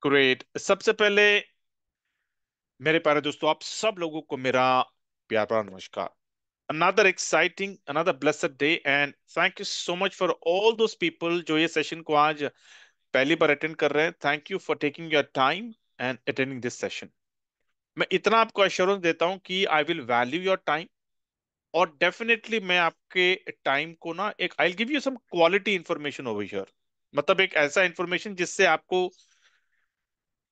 Great. सबसे पहले मेरे प्यारे दोस्तों, आप सब लोगों को मेरा प्यार भरा नमस्कार। Another exciting, another blessed day, and thank you so much for all those people जो ये सेशन को आज पहली बार अटेंड कर रहे हैं। Thank you for taking your time and attending this session. मैं इतना आपको एश्योरेंस देता हूं कि I will value your time, और डेफिनेटली मैं आपके टाइम को ना एक I will give you some quality information over here. मतलब एक ऐसा इंफॉर्मेशन जिससे आपको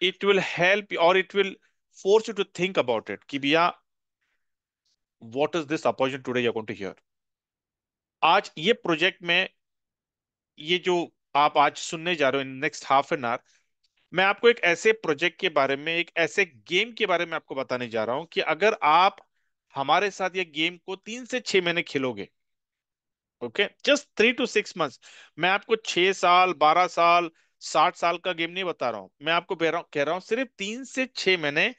इट विल हेल्प और it will force you to think about it कि भैया what is this opportunity today you are going to here. आज ये प्रोजेक्ट में, ये जो आप आज सुनने जा रहे हो in next half an hour, मैं आपको एक ऐसे प्रोजेक्ट के बारे में, एक ऐसे गेम के बारे में आपको बताने जा रहा हूं कि अगर आप हमारे साथ ये गेम को 3 से 6 महीने खेलोगे, ओके, जस्ट 3 to 6 मंथ्स। मैं आपको 6 साल, 12 साल, 60 साल का गेम नहीं बता रहा हूं। मैं आपको कह रहा हूं सिर्फ 3 से 6 महीने।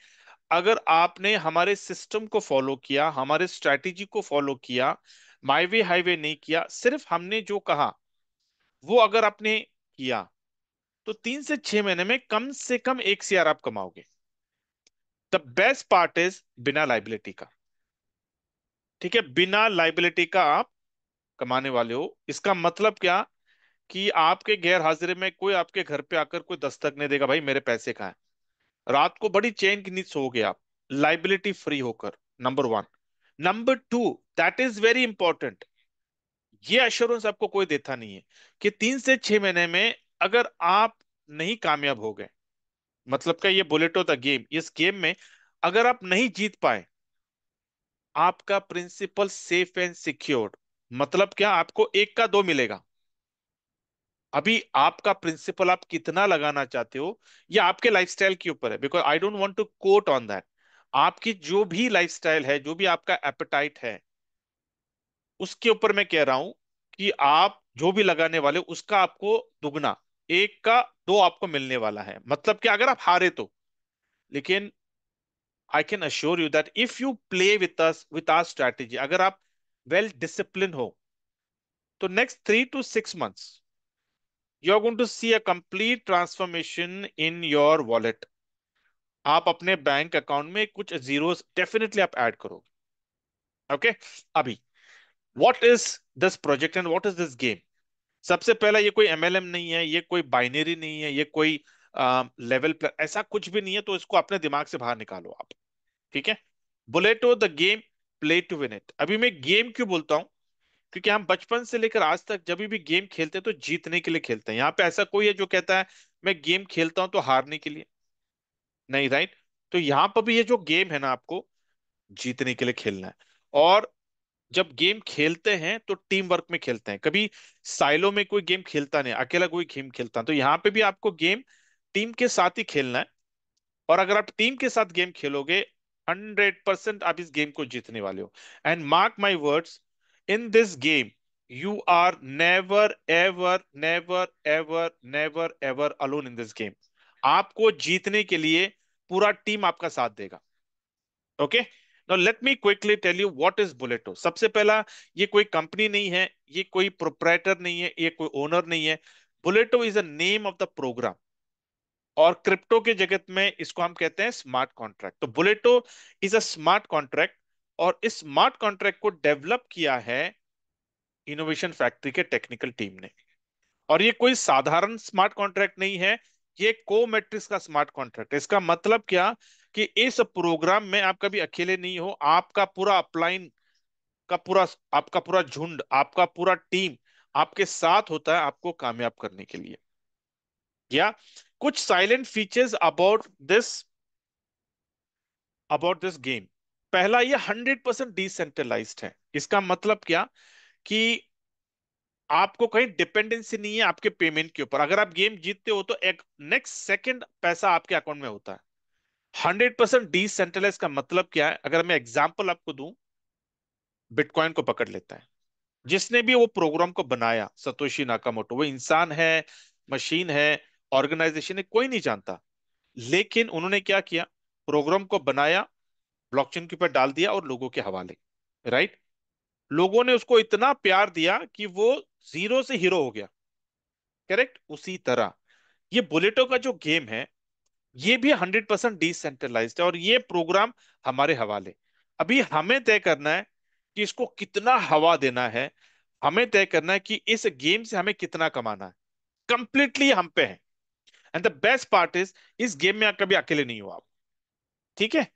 अगर आपने हमारे सिस्टम को फॉलो किया, हमारे स्ट्रैटेजी को फॉलो किया, माई वे हाईवे नहीं किया, सिर्फ हमने जो कहा वो अगर आपने किया, तो 3 से 6 महीने में कम से कम 1 CR आप कमाओगे। द बेस्ट पार्ट इज बिना लाइबिलिटी का। ठीक है, बिना लाइबिलिटी का आप कमाने वाले हो। इसका मतलब क्या? कि आपके गैर हाजिरी में कोई आपके घर पे आकर कोई दस्तक नहीं देगा, भाई मेरे पैसे कहाँ हैं। रात को बड़ी चैन की नींद सोओगे आप, लाइबिलिटी फ्री होकर। Number one. Number two, that is very important, ये अश्योरेंस आपको कोई देता नहीं है कि 3 से 6 महीने में अगर आप नहीं कामयाब हो गए, मतलब क्या, ये बुलेट ऑफ द गेम, इस गेम में अगर आप नहीं जीत पाए, आपका प्रिंसिपल सेफ एंड सिक्योर्ड। मतलब क्या, आपको एक का दो मिलेगा। अभी आपका प्रिंसिपल आप कितना लगाना चाहते हो, ये आपके लाइफस्टाइल के ऊपर है, because I don't want to quote on that. आपकी जो भी लाइफस्टाइल है, जो भी आपका एपेटाइट है, उसके ऊपर मैं कह रहा हूं कि आप जो भी लगाने वाले हो, उसका आपको दुगना, एक का दो आपको मिलने वाला है। मतलब कि अगर आप हारे तो, लेकिन I can assure you that if you play with us with our strategy, अगर आप वेल डिसिप्लिन हो, तो next 3 to 6 months you are going to see a complete transformation in your wallet. आप अपने बैंक अकाउंट में कुछ zeros definitely आप add करोगे। ओके, अभी what is this project and what is this game? सबसे पहला, ये कोई MLM नहीं है, ये कोई बाइनरी नहीं है, ये कोई लेवल ऐसा कुछ भी नहीं है, तो इसको अपने दिमाग से बाहर निकालो आप। ठीक है, Bulleto the game, play to win it. अभी मैं गेम क्यों बोलता हूं? क्योंकि हम बचपन से लेकर आज तक जब भी गेम खेलते हैं तो जीतने के लिए खेलते हैं। यहाँ पे ऐसा कोई है जो कहता है मैं गेम खेलता हूं तो हारने के लिए? नहीं, राइट? तो यहाँ पर भी ये जो गेम है ना, आपको जीतने के लिए खेलना है। और जब गेम खेलते हैं तो टीम वर्क में खेलते हैं। कभी साइलो में कोई गेम खेलता नहीं, अकेला कोई गेम खेलता। तो यहाँ पे भी आपको गेम टीम के साथ ही खेलना है। और अगर आप टीम के साथ गेम खेलोगे, 100% आप इस गेम को जीतने वाले हो। And mark my words, in this game you are never ever never ever never ever alone in this game. आपको जीतने के लिए पूरा टीम आपका साथ देगा। Okay, now let me quickly tell you what is Bulleto. सबसे पहला, ये कोई कंपनी नहीं है, ये कोई प्रोप्राइटर नहीं है, ये कोई ओनर नहीं है। Bulleto is a name of the program, और क्रिप्टो के जगत में इसको हम कहते हैं स्मार्ट कॉन्ट्रैक्ट। तो बुलेटो इज अ स्मार्ट कॉन्ट्रैक्ट, और इस स्मार्ट कॉन्ट्रैक्ट को डेवलप किया है इनोवेशन फैक्ट्री के टेक्निकल टीम ने। और ये कोई साधारण स्मार्ट कॉन्ट्रैक्ट नहीं है, ये को मैट्रिक्स का स्मार्ट कॉन्ट्रैक्ट है। इसका मतलब क्या? कि इस प्रोग्राम में आप कभी अकेले नहीं हो, आपका पूरा अपलाइन का पूरा, आपका पूरा झुंड, आपका पूरा टीम आपके साथ होता है आपको कामयाब करने के लिए। या कुछ salient features about this game. पहला, ये 100% डिसेंट्रलाइज्ड है। इसका मतलब क्या? कि आपको कहीं डिपेंडेंसी नहीं है आपके पेमेंट के ऊपर। अगर आप गेम जीतते हो तो एक नेक्स्ट सेकंड पैसा आपके अकाउंट में होता है। 100% डिसेंट्रलाइज का मतलब क्या है? अगर मैं एग्जांपल आपको दूं, बिटकॉइन को पकड़ लेता है। जिसने भी वो प्रोग्राम को बनाया, सतोशी नाकामोटो, वो इंसान है, मशीन है, ऑर्गेनाइजेशन है, कोई नहीं जानता। लेकिन उन्होंने क्या किया? प्रोग्राम को बनाया, ब्लॉकचेन के ऊपर डाल दिया और लोगों के हवाले। राइट? लोगों ने उसको इतना प्यार दिया कि वो जीरो से हीरो हो गया। करेक्ट? उसी तरह ये बुलेटो का जो गेम है, ये भी 100% डिसेंट्रलाइज्ड है और ये प्रोग्राम हमारे हवाले। अभी हमें तय करना है कि इसको कितना हवा देना है, हमें तय करना है कि इस गेम से हमें कितना कमाना है। कंप्लीटली हम पे है। And the best part is, इस गेम में आप कभी अकेले नहीं हो आप। ठीक है।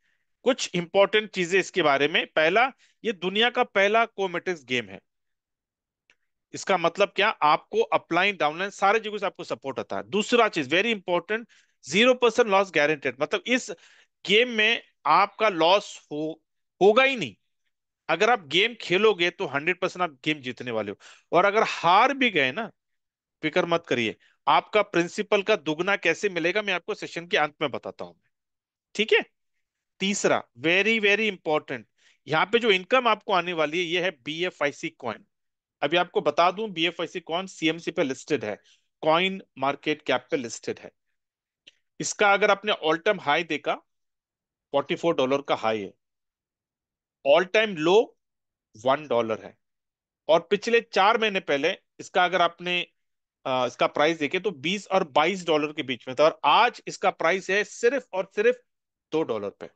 कुछ इंपॉर्टेंट चीजें इसके बारे में। पहला, ये दुनिया का पहला कोमेटिक्स गेम है। इसका मतलब क्या, आपको अपलाइन डाउनलाइन सारे जगह से आपको सपोर्ट होता है। दूसरा चीज वेरी इंपॉर्टेंट, 0% लॉस गारंटेड। मतलब इस गेम में आपका लॉस होगा ही नहीं। अगर आप गेम खेलोगे तो 100% आप गेम जीतने वाले हो। और अगर हार भी गए ना, फिक्र मत करिए, आपका प्रिंसिपल का दुगना कैसे मिलेगा मैं आपको सेशन के अंत में बताता हूं। ठीक है। तीसरा, वेरी वेरी इंपॉर्टेंट, यहाँ पे जो इनकम आपको आने वाली है ये है BFIC कॉइन। अभी आपको बता दूं, BFIC कॉइन CMC पे लिस्टेड है, कॉइन मार्केट कैप पे लिस्टेड है। इसका अगर आपने ऑल टाइम हाई देखा, $44 का हाई है। ऑल टाइम लो $1 है। और पिछले 4 महीने पहले इसका अगर आपने इसका प्राइस देखे तो 20 और 22 डॉलर के बीच में था, और आज इसका प्राइस है सिर्फ और सिर्फ $2 पे।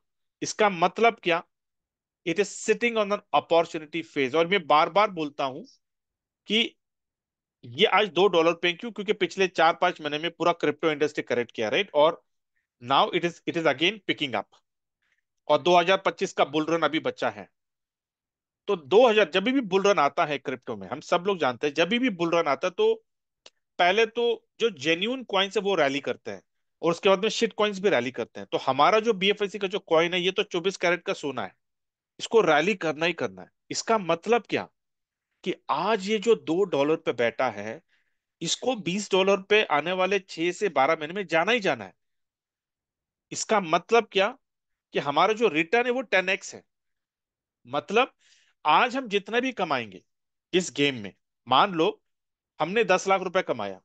इसका मतलब क्या, it is sitting on an opportunity phase. और मैं बार बार बोलता हूं कि ये आज $2 पे क्यों, क्योंकि पिछले 4-5 महीने में पूरा क्रिप्टो इंडस्ट्री करेक्ट किया, राइट। और now it is again picking up. और 2025 का बुल रन अभी बचा है। तो 2000 जब भी बुल रन आता है क्रिप्टो में, हम सब लोग जानते हैं, जब भी बुल रन आता है तो पहले तो जो जेन्यून कॉइन्स है वो रैली करते हैं, और उसके बाद में शिट कॉइन्स भी रैली करते हैं। तो हमारा जो BFIC का जो कॉइन है, ये तो 24 कैरेट का सोना है। इसको रैली करना ही करना है। इसका मतलब क्या, कि आज ये जो $2 पे बैठा है, इसको $20 पे आने वाले 6 से 12 महीने में जाना ही जाना है। इसका मतलब क्या, कि हमारा जो रिटर्न है वो 10x है। मतलब आज हम जितना भी कमाएंगे इस गेम में, मान लो हमने 10 लाख रुपए कमाया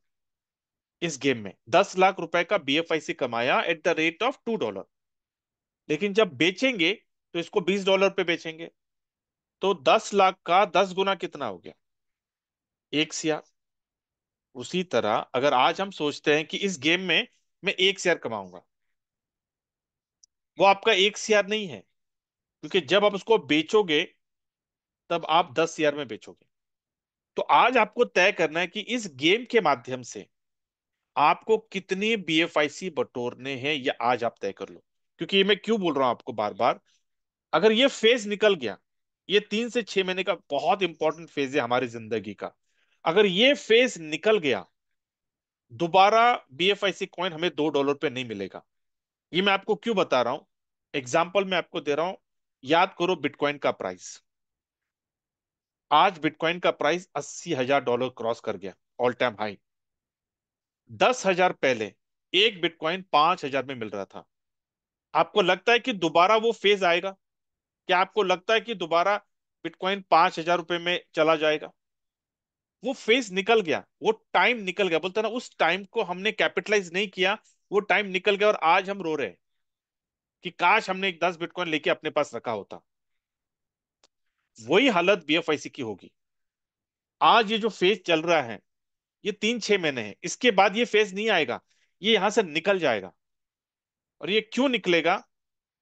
इस गेम में, 10 लाख रुपए का BFIC कमाया एट द रेट ऑफ $2। लेकिन जब बेचेंगे तो इसको $20 पे बेचेंगे। तो 10 लाख का 10 गुना कितना हो गया, 1 शेयर। उसी तरह अगर आज हम सोचते हैं कि इस गेम में मैं 1 शेयर कमाऊंगा, वो आपका 1 शेयर नहीं है, क्योंकि जब आप उसको बेचोगे तब आप 10 शेयर में बेचोगे। तो आज आपको तय करना है कि इस गेम के माध्यम से आपको कितनी BFIC बटोरने हैं, ये आज आप तय कर लो। क्योंकि ये मैं क्यों बोल रहा हूं आपको बार बार, अगर ये फेज निकल गया, ये 3 से 6 महीने का बहुत इंपॉर्टेंट फेज है हमारी जिंदगी का। अगर ये फेज निकल गया, दोबारा BFIC कॉइन हमें $2 पे नहीं मिलेगा। ये मैं आपको क्यों बता रहा हूं, एग्जाम्पल मैं आपको दे रहा हूं। याद करो बिटकॉइन का प्राइस, आज बिटकॉइन का प्राइस $80,000 क्रॉस कर गया, ऑल टाइम हाई। 10,000 पहले एक बिटकॉइन 5,000 में मिल रहा था। आपको लगता है कि दोबारा वो फेज आएगा? क्या आपको लगता है कि दोबारा बिटकॉइन 5,000 रुपए में चला जाएगा? वो फेज निकल गया, वो टाइम निकल गया। बोलते हैं ना, उस टाइम को हमने कैपिटलाइज नहीं किया, वो टाइम निकल गया, और आज हम रो रहे हैं कि काश हमने एक 10 बिटकॉइन लेके अपने पास रखा होता। वही हालत BFIC की होगी। आज ये जो फेज चल रहा है, ये 3-6 महीने है, इसके बाद ये फेज नहीं आएगा, ये यहां से निकल जाएगा। और ये क्यों निकलेगा,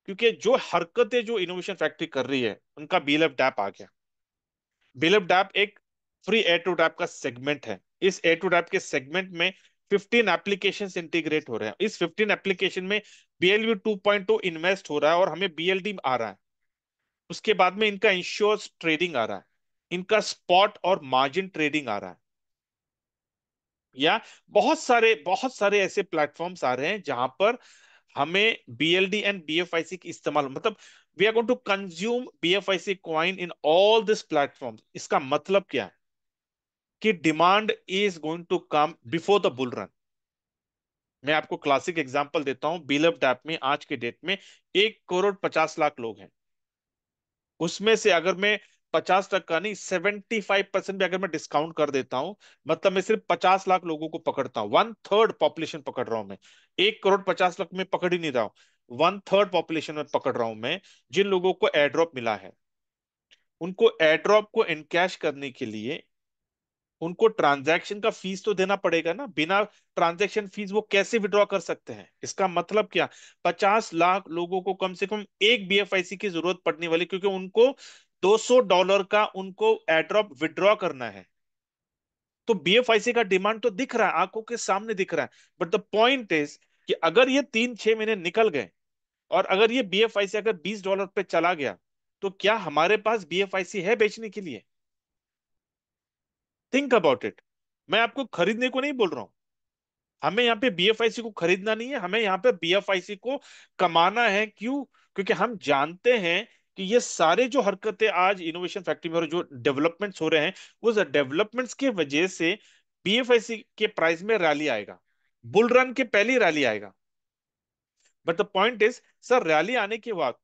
क्योंकि जो हरकतें जो इनोवेशन फैक्ट्री कर रही है, उनका BLF डैप आ गया। BLF डैप एक फ्री एयर टू डैप का सेगमेंट है। इस एयर टू डैप के सेगमेंट में 15 एप्लीकेशंस इंटीग्रेट हो रहे हैं। इस 15 एप्लीकेशन में BLV 2.0 इन्वेस्ट हो रहा है, और हमें BLD आ रहा है। उसके बाद में इनका इंश्योर्स ट्रेडिंग आ रहा है, इनका स्पॉट और मार्जिन ट्रेडिंग आ रहा है, या बहुत सारे ऐसे प्लेटफॉर्म्स आ रहे हैं जहां पर हमें BLD एंड BFIC की इस्तेमाल, मतलब we are going to consume BFIC coin in all this platform. इसका मतलब क्या है, कि demand is going to come before the bull run. मैं आपको क्लासिक एग्जांपल देता हूं, बीलअप डैप में आज के डेट में 1,50,00,000 लोग हैं। उसमें से अगर मैं 50% नहीं, 75% भी अगर मैं डिस्काउंट कर देता हूं, मतलब मैं सिर्फ 50 लाख लोगों को पकड़ता हूं, 1/3 पॉपुलेशन पकड़ रहा हूं मैं। 1,50,00,000 में पकड़ ही नहीं रहा हूं, 1/3 पॉपुलेशन में पकड़ रहा हूं मैं। जिन लोगों को एयर ड्रॉप मिला है, उनको एयर ड्रॉप को एनकैश करने के लिए उनको ट्रांजैक्शन का फीस तो देना पड़ेगा ना। बिना ट्रांजैक्शन फीस वो कैसे विड्रॉ कर सकते हैं? इसका मतलब क्या? 50 लाख लोगों को कम से कम एक बीएफआईसी की जरूरत पड़ने वाली, क्योंकि उनको $200 का उनको एड्रॉप विड्रॉ करना है। तो बीएफआईसी का डिमांड तो दिख रहा है, आंखों के सामने दिख रहा है। बट द पॉइंट इज कि अगर ये 3-6 महीने निकल गए और अगर ये बीएफआईसी अगर $20 पे चला गया, तो क्या हमारे पास बीएफआईसी है बेचने के लिए? Think about it. मैं आपको खरीदने को नहीं बोल रहा हूं। हमें यहाँ पे बीएफआईसी को खरीदना नहीं है, हमें यहाँ पे बीएफआईसी को कमाना है। क्यों? क्योंकि हम जानते हैं कि ये सारे जो हरकतें आज इनोवेशन फैक्ट्री में और जो डेवलपमेंट्स हो रहे हैं, उस डेवलपमेंट्स के वजह से बीएफआईसी के प्राइस में रैली आएगा। बुल रन के पहले ही रैली आएगा। But the point is, sir rally आने के बाद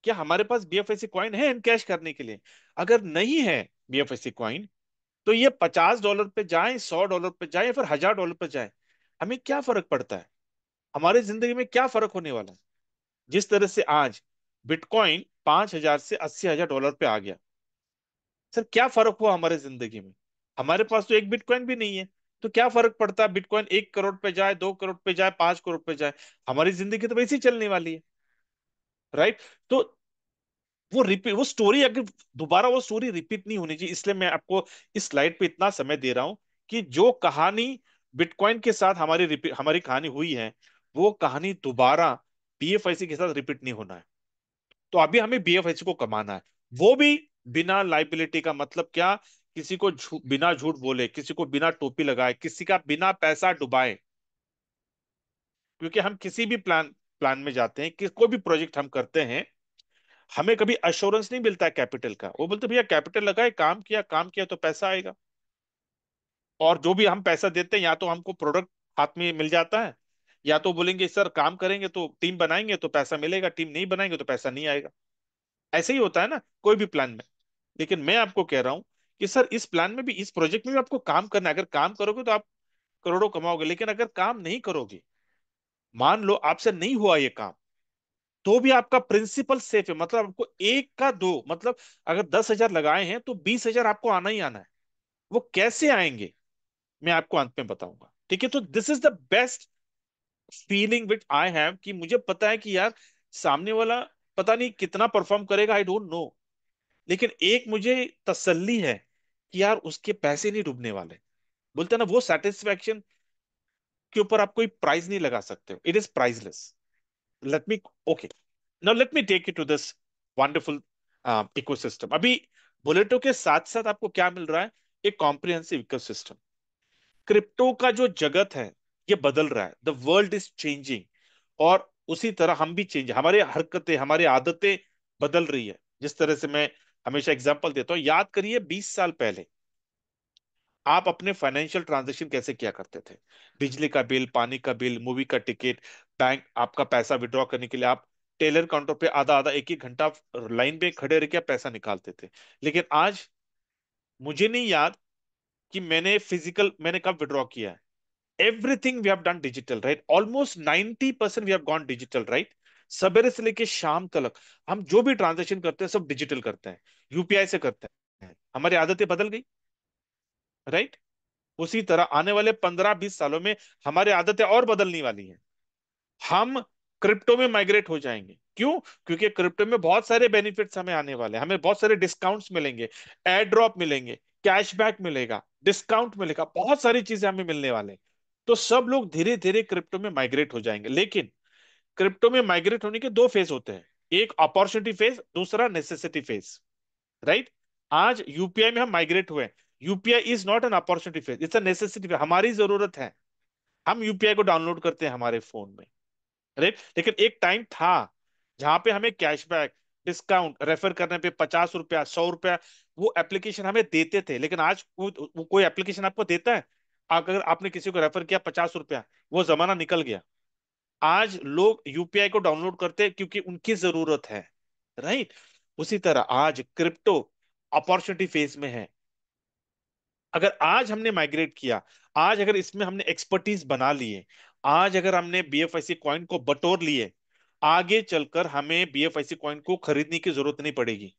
क्या हमारे पास बीएफआईसी कॉइन है इनकैश करने के लिए? अगर नहीं है बीएफआईसी कॉइन, तो ये $50 पे जाए, $100 पे जाए, या फिर $1000 पे जाए, हमें क्या फर्क पड़ता है? हमारी जिंदगी में क्या फर्क होने वाला है? जिस तरह से आज बिटकॉइन 5,000 से $80,000 पे आ गया, सर क्या फर्क हुआ हमारे जिंदगी में? हमारे पास तो एक बिटकॉइन भी नहीं है। तो क्या फर्क पड़ता है बिटकॉइन 1 करोड़ पे जाए, 2 करोड़ पे जाए, 5 करोड़ पे जाए? हमारी जिंदगी तो वैसे ही चलने वाली है। राइट? तो वो स्टोरी अगर दोबारा वो स्टोरी रिपीट नहीं होनी चाहिए, इसलिए मैं आपको इस स्लाइड पे इतना समय दे रहा हूं कि जो कहानी बिटकॉइन के साथ हमारी कहानी हुई है, वो कहानी दोबारा बीएफआईसी के साथ रिपीट नहीं होना है। तो अभी हमें बीएफआईसी को कमाना है, वो भी बिना लाइबिलिटी का। मतलब क्या? किसी को बिना झूठ बोले, किसी को बिना टोपी लगाए, किसी का बिना पैसा डुबाए। क्योंकि हम किसी भी प्लान प्लान में जाते हैं कि कोई भी प्रोजेक्ट हम करते हैं, हमें कभी अश्योरेंस नहीं मिलता है कैपिटल का। वो बोलते भैया कैपिटल लगाए, काम किया तो पैसा आएगा। और जो भी हम पैसा देते हैं, या तो हमको प्रोडक्ट हाथ में मिल जाता है, या तो बोलेंगे सर काम करेंगे तो टीम बनाएंगे तो पैसा मिलेगा, टीम नहीं बनाएंगे तो पैसा नहीं आएगा। ऐसे ही होता है ना कोई भी प्लान में। लेकिन मैं आपको कह रहा हूं कि सर इस प्लान में भी, इस प्रोजेक्ट में भी आपको काम करना है। अगर काम करोगे तो आप करोड़ों कमाओगे, लेकिन अगर काम नहीं करोगे, मान लो आपसे नहीं हुआ ये काम, तो भी आपका प्रिंसिपल सेफ है। मतलब आपको एक का दो, मतलब अगर 10,000 लगाए हैं तो 20,000 आपको आना ही आना है। वो कैसे आएंगे, मैं आपको अंत में बताऊंगा। ठीक है? तो this is the best feeling which I have, कि मुझे पता है कि यार सामने वाला पता नहीं कितना परफॉर्म करेगा, आई डोंट नो। लेकिन एक मुझे तसल्ली है कि यार उसके पैसे नहीं डूबने वाले। बोलते हैं ना, वो सेटिस्फेक्शन के ऊपर आप कोई प्राइस नहीं लगा सकते। It is priceless. Let me okay, now let me take you to this wonderful ecosystem. अभी बुलेटो के साथ साथ आपको क्या मिल रहा है? एक कॉम्प्रिहेंसिव इकोसिस्टम। क्रिप्टो का जो जगत है, ये बदल रहा है। The world is changing. और उसी तरह हम भी चेंज, हमारे हरकतें, हमारी आदतें बदल रही है। जिस तरह से मैं हमेशा एग्जांपल देता हूँ, याद करिए 20 साल पहले आप अपने फाइनेंशियल ट्रांजैक्शन कैसे किया करते थे? बिजली का बिल, पानी का बिल, मूवी का टिकट, बैंक आपका पैसा विड्रॉ करने के लिए आप टेलर काउंटर पे आधा आधा एक एक घंटा लाइन पे खड़े रह के पैसा निकालते थे। लेकिन आज मुझे नहीं याद कि मैंने कब विड्रॉ किया है। Everything we have done digital, right? Almost 90% we have gone digital, right? सवेरे से लेके शाम तक हम जो भी ट्रांजेक्शन करते हैं सब डिजिटल करते हैं, यूपीआई से करते हैं। हमारी आदतें बदल गई, राइट? उसी तरह आने वाले 15-20 सालों में हमारी आदतें और बदलने वाली हैं। हम क्रिप्टो में माइग्रेट हो जाएंगे। क्यों? क्योंकि क्रिप्टो में बहुत सारे बेनिफिट्स हमें आने वाले हैं, हमें बहुत सारे डिस्काउंट्स मिलेंगे, एयर ड्रॉप मिलेंगे, कैशबैक मिलेगा, डिस्काउंट मिलेगा, बहुत सारी चीजें हमें मिलने वाले हैं। तो सब लोग धीरे धीरे क्रिप्टो में माइग्रेट हो जाएंगे। लेकिन क्रिप्टो में माइग्रेट होने के दो फेज होते हैं, एक अपॉर्चुनिटी फेज, दूसरा नेसेसिटी फेज, राइट? आज यूपीआई में हम माइग्रेट हुए। UPI is not an opportunity phase, it's a necessity. हमारी जरूरत है, हम यूपीआई को डाउनलोड करते हैं हमारे फोन में, राइट? लेकिन एक टाइम था जहां पे हमें कैशबैक, डिस्काउंट, रेफर करने पे ₹50, ₹100 वो एप्लीकेशन हमें देते थे। लेकिन आज कोई एप्लीकेशन आपको देता है? अगर आपने किसी को रेफर किया ₹50, वो जमाना निकल गया। आज लोग यूपीआई को डाउनलोड करते हैं क्योंकि उनकी जरूरत है, राइट? उसी तरह आज क्रिप्टो अपॉर्चुनिटी फेज में है। अगर आज हमने माइग्रेट किया, आज अगर इसमें हमने एक्सपर्टीज बना लिए, आज अगर हमने बीएफआईसी कॉइन को बटोर लिए, आगे चलकर हमें बीएफआईसी कॉइन को खरीदने की जरूरत नहीं पड़ेगी।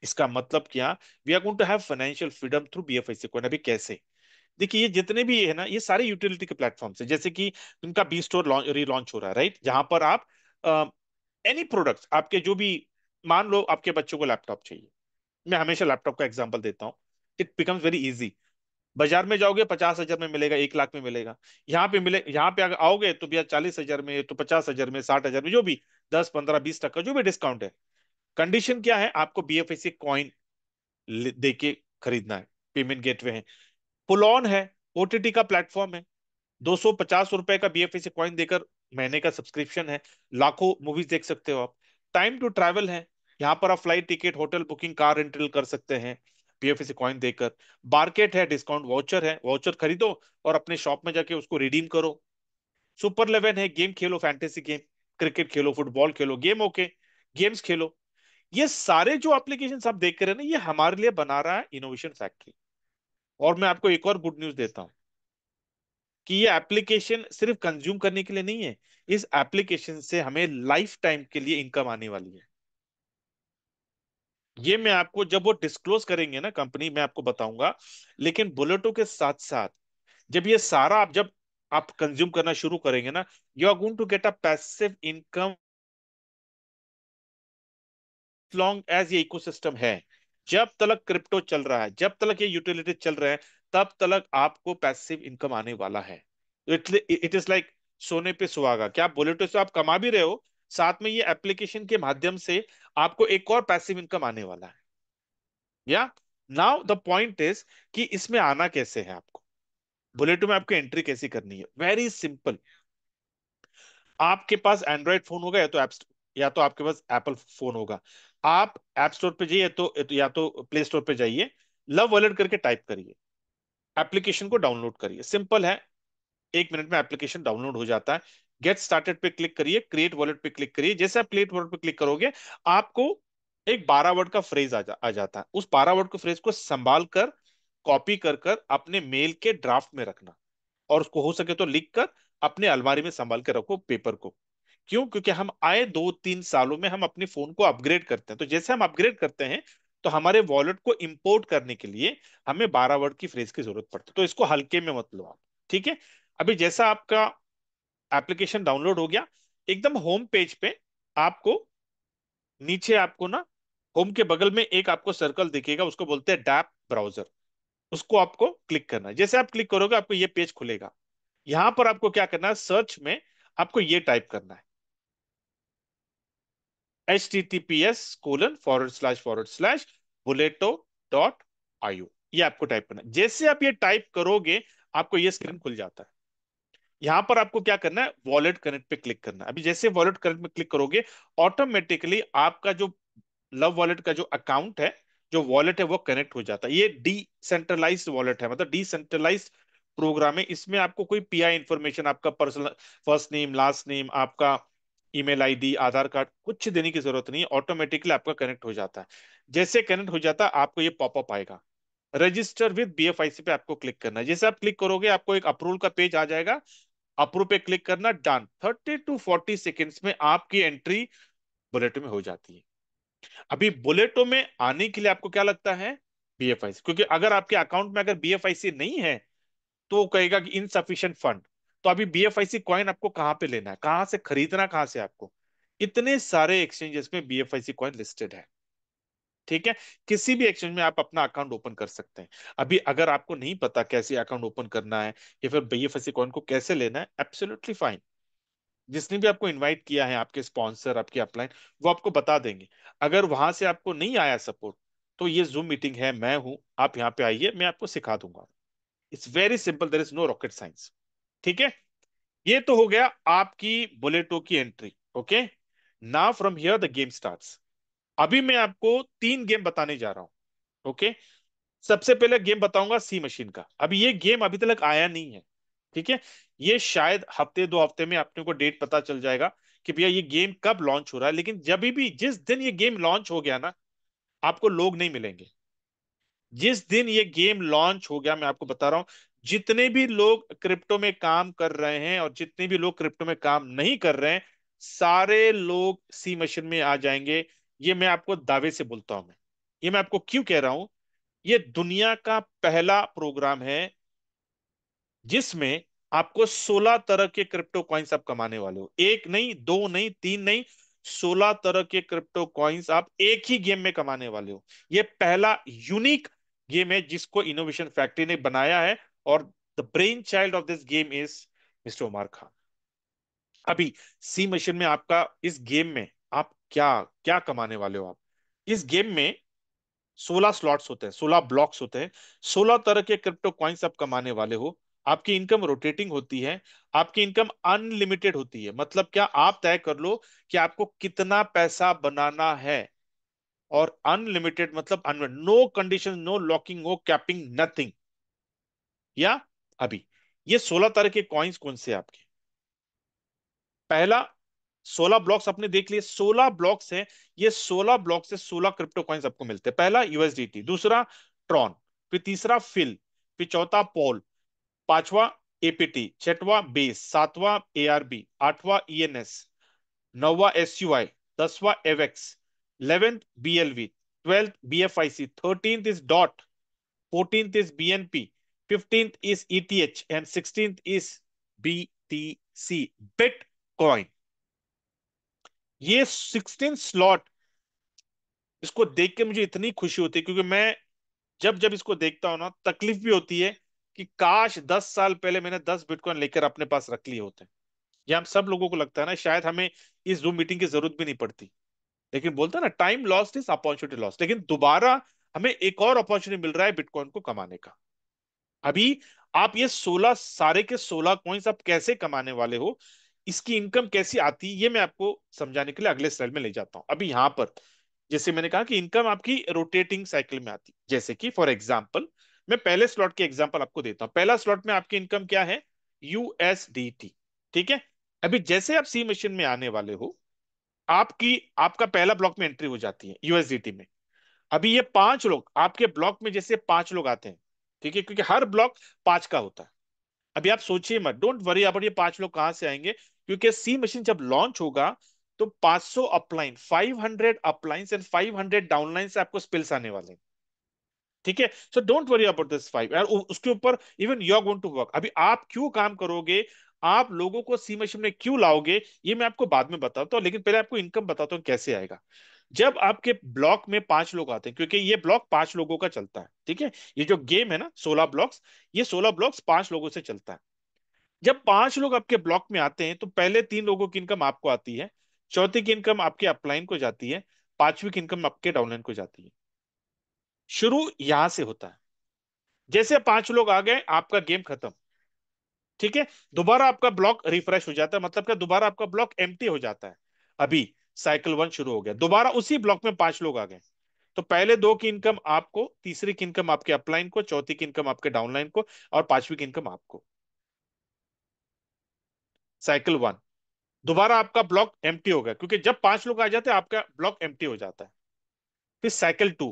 इसका मतलब क्या? We are going to have financial freedom through BFIC coin. अभी कैसे? देखिए ये जितने भी है ना, ये सारे यूटिलिटी के प्लेटफॉर्म है, जैसे कि उनका बी स्टोर रीलॉन्च हो रहा है, राइट, जहां पर आप एनी प्रोडक्ट्स आपके जो भी, मान लो आपके बच्चों को लैपटॉप चाहिए, मैं हमेशा लैपटॉप का एग्जांपल देता हूँ, इट बिकम्स वेरी इजी। बाजार में जाओगे 50,000 में मिलेगा, 1 लाख में मिलेगा। यहाँ पे मिले, यहाँ पे अगर आओगे तो भैया 40,000 में, तो 50,000 में, 60,000 में, जो भी 10, 15, 20 टका जो भी डिस्काउंट है। कंडीशन क्या है, आपको बीएफआईसी कॉइन दे के खरीदना है, पेमेंट गेटवे है, फुल ऑन है, ओटीटी का प्लेटफॉर्म है, 250 रुपए का बीएफआईसी कॉइन देकर महीने का सब्सक्रिप्शन है, लाखों मूवीज देख सकते हो आप। टाइम टू ट्रैवल है, यहाँ पर आप flight ticket, hotel booking, car rental कर सकते हैं बीएफआईसी कॉइन देकर। मार्केट है, डिस्काउंट वाउचर है, वाउचर खरीदो और अपने शॉप में जाके उसको रिडीम करो। सुपर 11 है, गेम खेलो, फैंटेसी गेम, क्रिकेट खेलो, फुटबॉल खेलो, गेम ओके, गेम्स खेलो। ये सारे जो एप्लीकेशन आप देख रहे हैं ना, ये हमारे लिए बना रहा है इनोवेशन फैक्ट्री। और मैं आपको एक और गुड न्यूज देता हूं कि ये एप्लीकेशन सिर्फ कंज्यूम करने के लिए नहीं है, इस एप्लीकेशन से हमें लाइफ टाइम के लिए इनकम आने वाली है। ये मैं आपको जब वो डिस्क्लोज करेंगे ना कंपनी, मैं आपको बताऊंगा। लेकिन बुलेटो के साथ साथ जब ये सारा जब आप कंज्यूम करना शुरू करेंगे ना, you are going to get a passive income long as ये इकोसिस्टम है। जब तक क्रिप्टो चल रहा है, जब तक ये यूटिलिटी चल रहे हैं, तब तक आपको पैसिव इनकम आने वाला है। इट इज लाइक सोने पे सुहागा, क्या आप बुलेटो से आप कमा भी रहे हो, साथ में ये एप्लीकेशन के माध्यम से आपको एक और पैसिव इनकम आने वाला है। या नाउ द पॉइंट इज कि इसमें आना कैसे है आपको, बुलेटो में आपको एंट्री कैसी करनी है, वेरी सिंपल। आपके पास एंड्रॉयड फोन होगा, या तो आपके पास एप्पल फोन होगा। आप ऐप स्टोर पे जाइए, या तो प्ले स्टोर पे जाइए, लव वॉलेट करके टाइप करिए, एप्लीकेशन को डाउनलोड करिए, सिंपल है। 1 मिनट में एप्लीकेशन डाउनलोड हो जाता है। गेट स्टार्टेड पे क्लिक करिए, क्रिएट वॉलेट पे क्लिक करिए। जैसे आप क्रिएट वॉलेट पे क्लिक करोगे, आपको एक 12 वर्ड का फ्रेज आ जाता है। उस 12 वर्ड के फ्रेज को संभाल कर, कॉपी कर अपने मेल के ड्राफ्ट में रखना, और उसको हो सके तो लिख कर अपने अलमारी में संभाल के रखो पेपर को। क्यों? क्योंकि हम आए 2-3 सालों में हम अपने फोन को अपग्रेड करते हैं, तो जैसे हम अपग्रेड करते हैं, तो हमारे वॉलेट को इंपोर्ट करने के लिए हमें 12 वर्ड की फ्रेज की जरूरत पड़ती है। तो इसको हल्के में मत लो आप, ठीक है। अभी जैसा आपका एप्लीकेशन डाउनलोड हो गया, एकदम होम पेज पे आपको, नीचे आपको ना, होम के बगल में एक आपको सर्कल दिखेगा, उसको बोलते हैं डैप ब्राउजर। उसको आपको क्लिक करना है। जैसे आप क्लिक करोगे, आपको ये पेज खुलेगा। यहां पर आपको क्या करना है, सर्च में आपको ये टाइप करना है, https:// ये आपको टाइप करना है। जैसे आप ये टाइप करोगे, आपको ये स्क्रीन खुल जाता है। यहां पर आपको क्या करना है, वॉलेट कनेक्ट पे क्लिक करना है। अभी जैसे वॉलेट कनेक्ट में क्लिक करोगे, ऑटोमेटिकली आपका जो लव वॉलेट का जो अकाउंट है, जो वॉलेट है, वो कनेक्ट हो जाता है। ये डिसेंट्रलाइज्ड वॉलेट है, मतलब डिसेंट्रलाइज्ड प्रोग्राम है। इसमें आपको कोई पीआई इंफॉर्मेशन, आपका personal first name, last name, आपका ईमेल आईडी, आधार कार्ड, कुछ देने की जरूरत नहीं है, ऑटोमेटिकली आपका कनेक्ट हो जाता है। जैसे कनेक्ट हो जाता है, आपको ये पॉपअप आएगा, रजिस्टर विद बीएफआईसी पे आपको क्लिक करना है। जैसे आप क्लिक करोगे, आपको एक अप्रूवल का पेज आ जाएगा, अप्रूव पे क्लिक करना, डन। 30 to 40 सेकेंड्स में आपकी एंट्री बुलेटो में हो जाती है। अभी बुलेटो में आने के लिए आपको क्या लगता है, बीएफआईसी, क्योंकि अगर आपके अकाउंट में अगर बीएफआईसी नहीं है, तो वो कहेगा कि इनसफिशिएंट फंड। तो अभी बीएफआईसी कॉइन आपको कहां पे लेना है, कहां से खरीदना, कहां से आपको, इतने सारे एक्सचेंजेस में बीएफआईसी कॉइन लिस्टेड है, ठीक है। किसी भी एक्सचेंज में आप अपना अकाउंट ओपन कर सकते हैं। अभी अगर आपको नहीं पता कैसे अकाउंट ओपन करना है, या फिर बीएफआईसी कॉइन को कैसे लेना है, एब्सोल्युटली फाइन। जिसने भी आपको इनवाइट किया है, आपके स्पॉन्सर, आपके अपलाइन, वो आपको बता देंगे। अगर वहां से आपको नहीं आया सपोर्ट, तो ये जूम मीटिंग है, मैं हूं, आप यहाँ पे आइए, मैं आपको सिखा दूंगा। It's very simple, there is no rocket science, ठीक है। ये तो हो गया आपकी बुलेटो की entry, okay. Now from here the game starts. अभी मैं आपको 3 गेम बताने जा रहा हूं, ओके। सबसे पहले गेम बताऊंगा सी मशीन का। अभी ये गेम अभी तक आया नहीं है, ठीक है। ये शायद हफ्ते 2 हफ्ते में अपने को डेट पता चल जाएगा कि भैया ये गेम कब लॉन्च हो रहा है। लेकिन जब भी, जिस दिन ये गेम लॉन्च हो गया ना, आपको लोग नहीं मिलेंगे। जिस दिन ये गेम लॉन्च हो गया, मैं आपको बता रहा हूं, जितने भी लोग क्रिप्टो में काम कर रहे हैं और जितने भी लोग क्रिप्टो में काम नहीं कर रहे हैं, सारे लोग सी मशीन में आ जाएंगे। ये मैं आपको दावे से बोलता हूं। ये मैं आपको क्यों कह रहा हूं, ये दुनिया का पहला प्रोग्राम है जिसमें आपको 16 तरह के क्रिप्टो कॉइन्स आप कमाने वाले हो। एक नहीं, दो नहीं, तीन नहीं, 16 तरह के क्रिप्टो कॉइन्स आप एक ही गेम में कमाने वाले हो। ये पहला यूनिक गेम है जिसको इनोवेशन फैक्ट्री ने बनाया है, और the brain child of this game is mister Umar Khan. अभी सी मशीन में आपका इस गेम में आप क्या क्या कमाने वाले हो। आप इस गेम में 16 स्लॉट्स होते हैं, 16 ब्लॉक्स होते हैं, 16 तरह के क्रिप्टो कॉइन्स आप कमाने वाले हो। आपकी इनकम रोटेटिंग होती है, आपकी इनकम अनलिमिटेड होती है। मतलब क्या, आप तय कर लो कि आपको कितना पैसा बनाना है। और अनलिमिटेड मतलब no condition, no locking, no capping, nothing. या अभी ये 16 तरह के कॉइन्स कौन से हैं आपके? पहला, 16 ब्लॉक्स आपने देख लिए, 16 ब्लॉक्स हैं। ये 16 ब्लॉक से 16 क्रिप्टो कॉइन्स आपको मिलते हैं। पहला यूएसडीटी, दूसरा ट्रॉन, फिर तीसरा फिल, फिर चौथा पॉल, पांचवा एपीटी, छठवां बेस, सातवां एआरबी, आठवां ईएनएस, नौवा एसयूआई, दसवां एवेक्स, 11th BLV, 12th बीएफआईसी, 13th is dot, 14th is BNP, 15th is ETH, and 16th is BTC, Bitcoin। ये 16 स्लॉट, इसको देख के मुझे इतनी खुशी होती है, क्योंकि मैं जब जब इसको देखता हूं ना, तकलीफ भी होती है कि काश 10 साल पहले मैंने 10 बिटकॉइन लेकर अपने पास रख लिए होते। ये हम सब लोगों को लगता है ना, शायद हमें इस जूम मीटिंग की जरूरत भी नहीं पड़ती। लेकिन बोलता है ना, time lost is opportunity lost. लेकिन दोबारा हमें एक और अपॉर्चुनिटी मिल रहा है बिटकॉइन को कमाने का। अभी आप ये 16 सारे के 16 कॉइन्स आप कैसे कमाने वाले हो, इसकी इनकम कैसी आती है, ये मैं आपको समझाने के लिए अगले स्लाइड में ले जाता हूं। अभी यहां पर जैसे मैंने कहा कि इनकम आपकी रोटेटिंग साइकिल में आती है। जैसे कि फॉर एग्जांपल, मैं पहले स्लॉट के एग्जांपल आपको देता हूं। पहला स्लॉट में आपकी इनकम क्या है? यूएसडीटी। ठीक है। अभी जैसे आप सी मशीन में आने वाले हो, आपकी आपका पहला ब्लॉक में एंट्री हो जाती है यूएसडीटी में। अभी ये 5 लोग आपके ब्लॉक में, जैसे 5 लोग आते हैं, ठीक है, क्योंकि हर ब्लॉक 5 का होता है। अभी आप सोचिए मत, डोंट वरी अबाउट ये 5 लोग कहां से आएंगे, क्योंकि सी मशीन जब लॉन्च होगा तो 500 अपलाइन, 500 अपलाइंस एंड 500 डाउनलाइन से आपको स्पिल्स आने वाले हैं। ठीक है, so don't worry about this 5, और उसके ऊपर even you are going to work. अभी आप क्यों काम करोगे, आप लोगों को सी मशीन में क्यों लाओगे, ये मैं आपको बाद में बताता हूँ। लेकिन पहले आपको इनकम बताता हूँ कैसे आएगा। जब आपके ब्लॉक में 5 लोग आते हैं, क्योंकि ये ब्लॉक 5 लोगों का चलता है, ठीक है, ये जो गेम है ना 16 ब्लॉक्स, ये 16 ब्लॉक्स 5 लोगों से चलता है। जब 5 लोग आपके ब्लॉक में आते हैं तो पहले 3 लोगों की इनकम आपको आती है, चौथी की इनकम आपके अपलाइन को जाती है, पांचवी की इनकम आपके डाउनलाइन को जाती है। शुरू यहां से होता है। जैसे 5 लोग आ गए, आपका गेम खत्म। ठीक है, दोबारा आपका ब्लॉक रिफ्रेश हो जाता है, मतलब क्या, दोबारा आपका ब्लॉक एम्प्टी हो जाता है। अभी साइकिल 1 शुरू हो गया, दोबारा उसी ब्लॉक में 5 लोग आ गए। तो पहले 2 की इनकम आपको, तीसरी की इनकम आपके अपलाइन को, चौथी की इनकम आपके डाउनलाइन को, और पांचवी की इनकम आपको। साइकिल 1, दोबारा आपका ब्लॉक एम्प्टी हो गया, क्योंकि जब 5 लोग आ जाते हैं आपका ब्लॉक एम्प्टी हो जाता है। फिर साइकिल 2,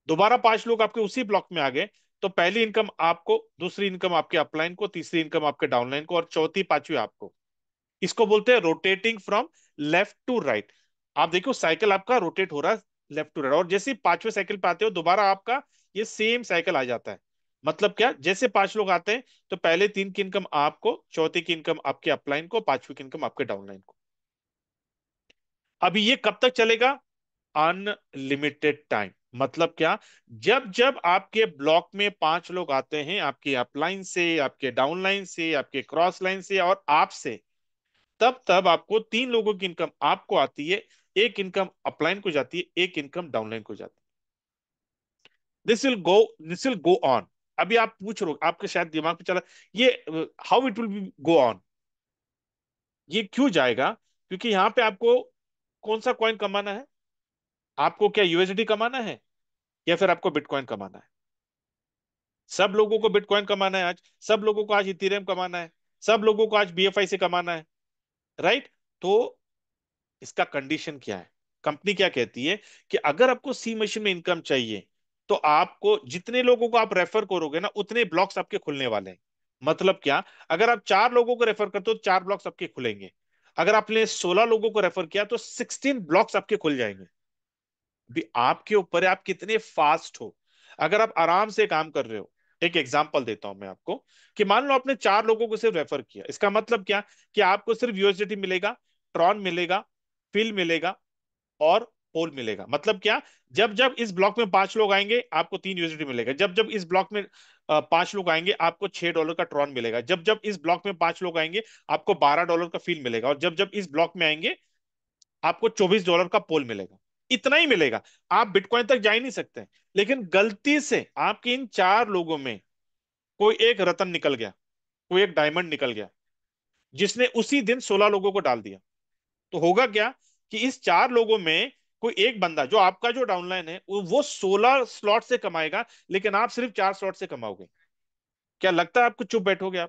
दोबारा 5 लोग आपके उसी ब्लॉक में आ गए, तो पहली इनकम आपको, दूसरी इनकम आपके अपलाइन को, तीसरी इनकम आपके डाउनलाइन को, और चौथी पांचवी आपको। इसको बोलते हैं rotating from left to right. आप देखो साइकिल आपका रोटेट हो रहा है लेफ्ट टू राइट, और जैसे ही 5वें साइकिल पे आते हो दोबारा आपका ये सेम साइकिल आ जाता है। मतलब क्या, जैसे 5 लोग आते हैं तो पहले 3 की इनकम आपको, चौथी की इनकम आपके अपलाइन को, पांचवी की इनकम आपके डाउनलाइन को। अभी ये कब तक चलेगा? Unlimited time. मतलब क्या, जब जब आपके ब्लॉक में 5 लोग आते हैं, आपके अपलाइन से, आपके डाउनलाइन से, आपके क्रॉस लाइन से और आपसे, तब तब आपको 3 लोगों की इनकम आपको आती है, एक इनकम अपलाइन को जाती है, एक इनकम डाउनलाइन को जाती है। This will go on. अभी आप पूछ रहे हो, आपके शायद दिमाग में चला, ये how it will be go on, ये क्यों जाएगा? क्योंकि यहां पे आपको कौन सा कॉइन कमाना है? आपको क्या यूएसडी कमाना है, या फिर आपको बिटकॉइन कमाना है? सब लोगों को बिटकॉइन कमाना है आज, सब लोगों को आज इथेरियम कमाना है, सब लोगों को आज बीएफआई से कमाना है, राइट? तो इसका कंडीशन क्या है? कंपनी क्या कहती है कि अगर आपको सी मशीन में इनकम चाहिए, तो आपको जितने लोगों को आप रेफर करोगे ना, उतने ब्लॉक्स आपके खुलने वाले हैं। मतलब क्या, अगर आप 4 लोगों को रेफर करते हो तो 4 ब्लॉक्स आपके खुलेंगे। अगर आपने 16 लोगों को रेफर किया तो 16 ब्लॉक्स आपके खुल जाएंगे। भी आपके ऊपर है आप कितने फास्ट हो। अगर आप आराम से काम कर रहे हो, एक एग्जांपल देता हूं मैं आपको, कि मान लो आपने चार लोगों को सिर्फ रेफर किया, इसका मतलब क्या, कि आपको सिर्फ यूएसडीटी मिलेगा, ट्रॉन मिलेगा, फिल मिलेगा, और पोल मिलेगा। मतलब क्या, जब जब इस ब्लॉक में पांच लोग आएंगे आपको तीन यूएसडीटी मिलेगा, जब जब इस ब्लॉक में पांच लोग आएंगे आपको $6 का ट्रॉन मिलेगा, जब जब इस ब्लॉक में पांच लोग आएंगे आपको $12 का फील मिलेगा, और जब जब इस ब्लॉक में आएंगे आपको $24 का पोल मिलेगा। इतना ही मिलेगा, आप बिटकॉइन तक जा ही नहीं सकते। लेकिन गलती से आपके इन चार लोगों में कोई एक रतन निकल गया, कोई एक डायमंड निकल गया, जिसने उसी दिन 16 लोगों को डाल दिया, तो होगा क्या, कि इस चार लोगों में कोई एक बंदा, जो आपका जो डाउनलाइन है वो 16 स्लॉट से कमाएगा, लेकिन आप सिर्फ चार स्लॉट से कमाओगे। क्या लगता है आपको, चुप बैठोगे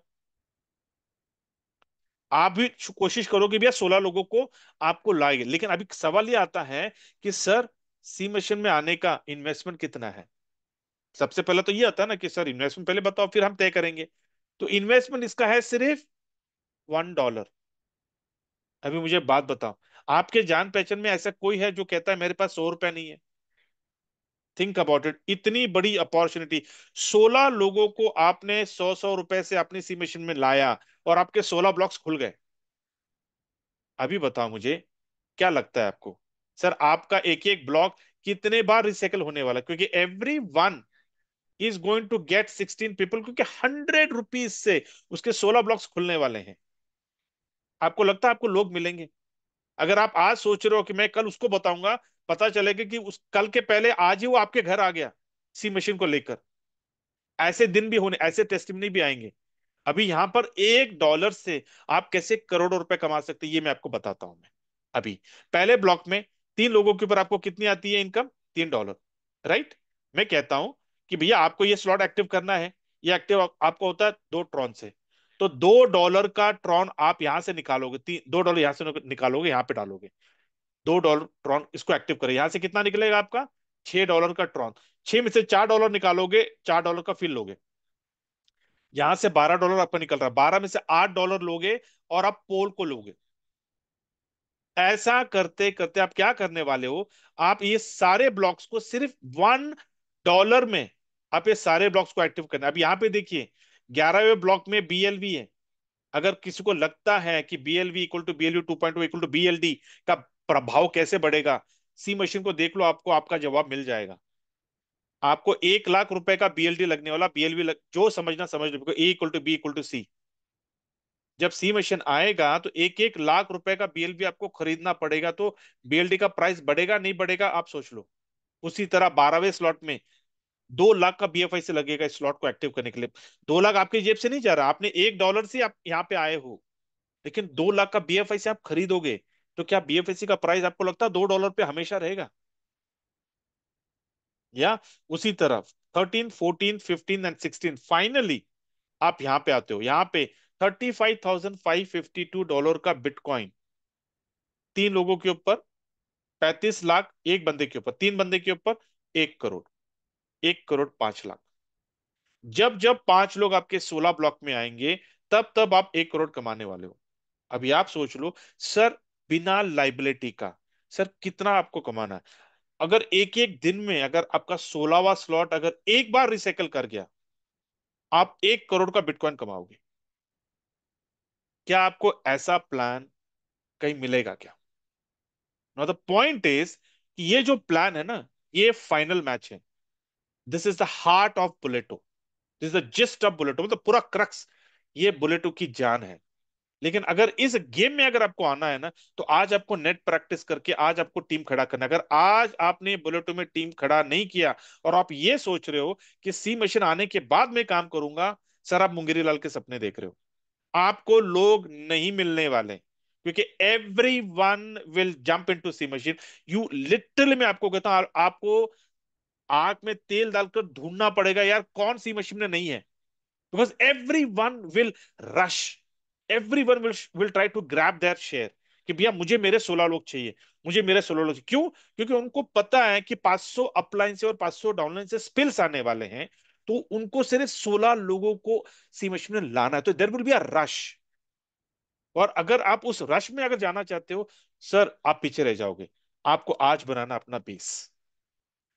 आप भी कोशिश करोगे भैया 16 लोगों को आपको लाएंगे। लेकिन अभी सवाल ये आता है कि सर, सी मशीन में आने का इन्वेस्टमेंट कितना है। सबसे पहले तो ये आता है ना कि सर इन्वेस्टमेंट पहले बताओ, फिर हम तय करेंगे। तो इन्वेस्टमेंट इसका है सिर्फ $1। अभी मुझे बात बताओ, आपके जान पहचान में ऐसा कोई है जो कहता है मेरे पास $100 नहीं है। थिंक अबाउट इट, इतनी बड़ी अपॉर्चुनिटी, 16 लोगों को आपने 100-100 रुपए से अपनी सी मशीन में लाया, और आपके 16 ब्लॉक्स खुल गए। अभी बताओ मुझे, क्या लगता है आपको, सर आपका एक एक ब्लॉक कितने बार रिसाइकल होने वाला है? क्योंकि everyone is going to get 16 people, क्योंकि ₹100 से उसके 16 ब्लॉक्स खुलने वाले हैं। आपको लगता है आपको लोग मिलेंगे? अगर आप आज सोच रहे हो कि मैं कल उसको बताऊंगा, पता चलेगा कि उस कल के पहले आज ही वो आपके घर आ गया सी मशीन को लेकर। ऐसे दिन भी होने, ऐसे टेस्टिमनी भी आएंगे। अभी यहां पर $1 से आप कैसे करोड़ों रुपए कमा सकते हैं, ये मैं आपको बताता हूं मैं। अभी पहले ब्लॉक में तीन लोगों के ऊपर आपको कितनी आती है इनकम, $3। राइट। मैं कहता हूं कि भैया आपको ये स्लॉट एक्टिव करना है, ये एक्टिव आपको होता है 2 ट्रॉन से। तो $2 का ट्रॉन आप यहां से निकालोगे, $2 यहां से निकालोगे, यहां पे डालोगे। $2 ट्रॉन, इसको एक्टिव करें, यहां से कितना निकलेगा आपका, $6 का ट्रॉन। छह में से $4 निकालोगे, $4 का फिल लोगे, यहां से $12 आपका निकल रहा है, 12 में से $8 लोगे, और आप पोल को लोगे। ऐसा करते करते आप क्या करने वाले हो, आप ये सारे ब्लॉक्स को सिर्फ $1 में, आप ये सारे ब्लॉक्स को एक्टिव करना। अब यहां पे देखिए, 11वें ब्लॉक में बीएलवी है। अगर किसी को लगता है कि BLV equal to BLV 2.0 equal to BLD का प्रभाव कैसे बढ़ेगा, सी मशीन को देख लो, आपको आपका जवाब मिल जाएगा। आपको $1 लाख का बीएलडी लगने वाला, जो समझना समझ लो, A equal to B equal to C. जब सी मशीन आएगा तो एक एक लाख रुपए का बीएलबी आपको खरीदना पड़ेगा, तो बीएलडी का प्राइस बढ़ेगा नहीं बढ़ेगा, आप सोच लो। उसी तरह 12वें स्लॉट में 2 लाख का बीएफआई से लगेगा इस स्लॉट को एक्टिव करने के लिए। 2 लाख आपकी जेब से नहीं जा रहा, आपने $1 से आप यहाँ पे आए हो, लेकिन 2 लाख का बीएफआई से आप खरीदोगे। तो क्या बीएफआईसी का प्राइस आपको लगता है $2 पे हमेशा रहेगा? या उसी तरफ 13, 14, 15 एंड 16, फाइनली आप यहां पे आते हो, यहां पे $35,552 का बिटकॉइन, तीन लोगों के ऊपर 35 लाख, एक बंदे के ऊपर, तीन बंदे के ऊपर 1 करोड़, 1 करोड़ 5 लाख। जब जब पांच लोग आपके 16 ब्लॉक में आएंगे, तब तब आप 1 करोड़ कमाने वाले हो। अभी आप सोच लो, सर बिना लाइबिलिटी का सर कितना आपको कमाना है। अगर एक एक दिन में अगर आपका 16वां स्लॉट अगर एक बार रिसाइकल कर गया, आप 1 करोड़ का बिटकॉइन कमाओगे। क्या आपको ऐसा प्लान कहीं मिलेगा क्या? नाउ द पॉइंट इज कि ये जो प्लान है ना, ये फाइनल मैच है। This is the heart of Bulleto, this is the gist of Bulleto, मतलब पूरा क्रक्स, ये बुलेटो की जान है। लेकिन अगर इस गेम में अगर आपको आना है ना, तो आज आपको नेट प्रैक्टिस करके आज आपको टीम खड़ा करना है। अगर आज आपने बुलेटो में टीम खड़ा नहीं किया, और आप ये सोच रहे हो कि सी मशीन आने के बाद मैं काम करूंगा, सर आप मुंगेरी लाल के सपने देख रहे हो। आपको लोग नहीं मिलने वाले, क्योंकि everyone will jump into C machine. You literally, मैं आपको कहता हूं, आपको आंख में तेल डालकर ढूंढना पड़ेगा यार कौन सी मशीन में नहीं है। Because everyone will rush, everyone will try to grab that share, कि भैया मुझे मेरे 16 लोग चाहिए, मुझे मेरे 16 लोग चाहिए। क्यों? क्योंकि उनको पता है कि 500 अपलाइन से और 500 डाउनलाइन से स्पिल्स आने वाले हैं, तो उनको सिर्फ 16 लोगों को सी मशीन में लाना है, तो there will be a rush. और अगर आप उस रश में अगर जाना चाहते हो, सर आप पीछे रह जाओगे। आपको आज बनाना अपना बेस।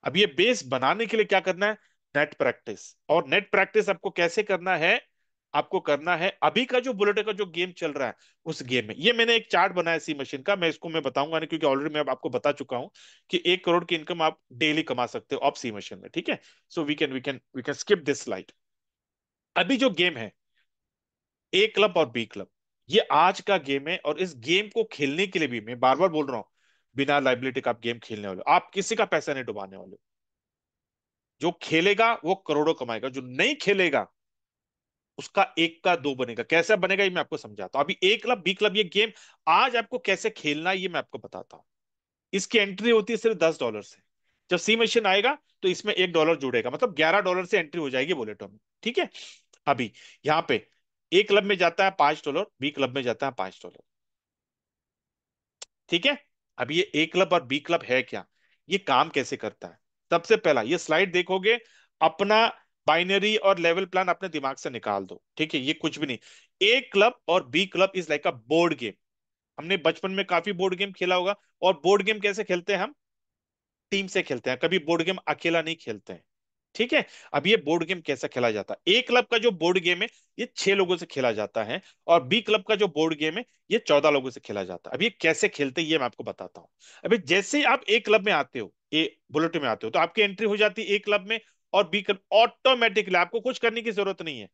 अब ये बेस बनाने के लिए क्या करना है, नेट प्रैक्टिस। और नेट प्रैक्टिस आपको कैसे करना है? आपको करना है अभी का जो बुलेट का जो गेम चल रहा है, उस गेम में ये मैंने एक चार्ट बनाया सी मशीन का, मैं इसको मैं बताऊंगा नहीं, क्योंकि ऑलरेडी मैं आपको बता चुका हूं कि 1 करोड़ की इनकम आप डेली कमा सकते हो ऑफ सी मशीन में, ठीक है? So we can skip this slide. अभी जो गेम है, ए क्लब और बी क्लब, ये आज का गेम है, और इस गेम को खेलने के लिए भी मैं बार बार बोल रहा हूं, बिना लाइबिलिटी का आप गेम खेलने वाले हो, आप किसी का पैसा नहीं डुबाने वाले हो। जो खेलेगा वो करोड़ों कमाएगा, जो नहीं खेलेगा उसका एक का दो बनेगा। कैसा बनेगा ये मैं आपको समझाता हूं। अभी ए क्लब बी क्लब ये गेम आज आपको कैसे खेलना है ये मैं आपको बताता हूं। इसकी एंट्री होती है सिर्फ $10 से। जब सी मशीन आएगा तो इसमें $1 जुड़ेगा, मतलब $11 से एंट्री हो जाएगी बुलेटो में, ठीक है? अभी यहाँ पे ए क्लब में जाता है $5, बी क्लब में जाता है $5, ठीक है? अब ये ए क्लब और बी क्लब है क्या, ये काम कैसे करता है? सबसे पहला ये स्लाइड देखोगे, अपना बाइनरी और लेवल प्लान अपने दिमाग से निकाल दो, ठीक है? ये कुछ भी नहीं। ए क्लब और B club is like a board game. हमने बचपन में काफी बोर्ड गेम खेला होगा। और बोर्ड गेम कैसे खेलते हैं हम? टीम से खेलते हैं, कभी बोर्ड गेम अकेला नहीं खेलते हैं, ठीक है? अब ये बोर्ड गेम कैसा खेला जाता है? ए क्लब का जो बोर्ड गेम है ये 6 लोगों से खेला जाता है, और बी क्लब का जो बोर्ड गेम है ये 14 लोगों से खेला जाता है। अब ये कैसे खेलते हैं ये मैं आपको बताता हूँ। अभी जैसे ही आप ए क्लब में आते हो, ए बुलेट में आते हो, तो आपकी एंट्री हो जाती है ए क्लब में और बी क्लब, ऑटोमेटिकली आपको कुछ करने की जरूरत नहीं है।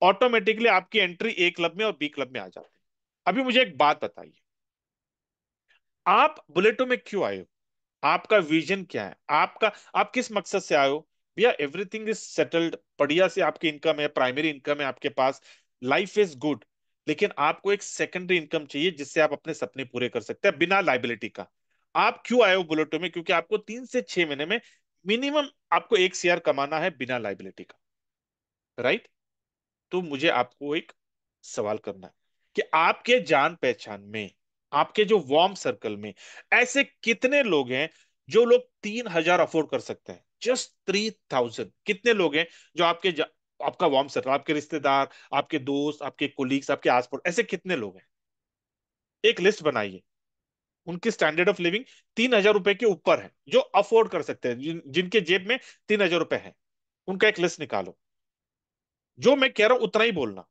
ऑटोमेटिकली आपकी एंट्री ए क्लब में और बी क्लब में आ जाती है। अभी मुझे एक बात बताइए, आप बुलेटो में क्यों आए हो? आपका विजन क्या है? आपका, आप किस मकसद से आए हो? भैया एवरीथिंग इज सेटल्ड, बढ़िया से आपकी इनकम है, प्राइमरी इनकम है आपके पास, लाइफ इज गुड। लेकिन आपको एक सेकेंडरी इनकम चाहिए जिससे आप अपने सपने पूरे कर सकते हैं बिना लाइबिलिटी का। आप क्यों आए हो बुलेटो में? क्योंकि आपको 3 से 6 महीने में मिनिमम आपको 1 CR कमाना है बिना लाइबिलिटी का, राइट? तो मुझे आपको एक सवाल करना है कि आपके जान पहचान में, आपके जो वार्म सर्कल में, ऐसे कितने लोग हैं जो लोग 3,000 अफोर्ड कर सकते हैं? जस्ट 3,000। कितने लोग हैं जो आपका वार्म सर्कल, आपके रिश्तेदार, आपके दोस्त, आपके कोलीग्स, आपके आस पड़ोस, ऐसे कितने लोग हैं? एक लिस्ट बनाइए। उनकी स्टैंडर्ड ऑफ लिविंग 3,000 रुपए के ऊपर है, जो अफोर्ड कर सकते हैं, जिनके जेब में 3,000 रुपए है, उनका एक लिस्ट निकालो। जो मैं कह रहा हूं उतना ही बोलना।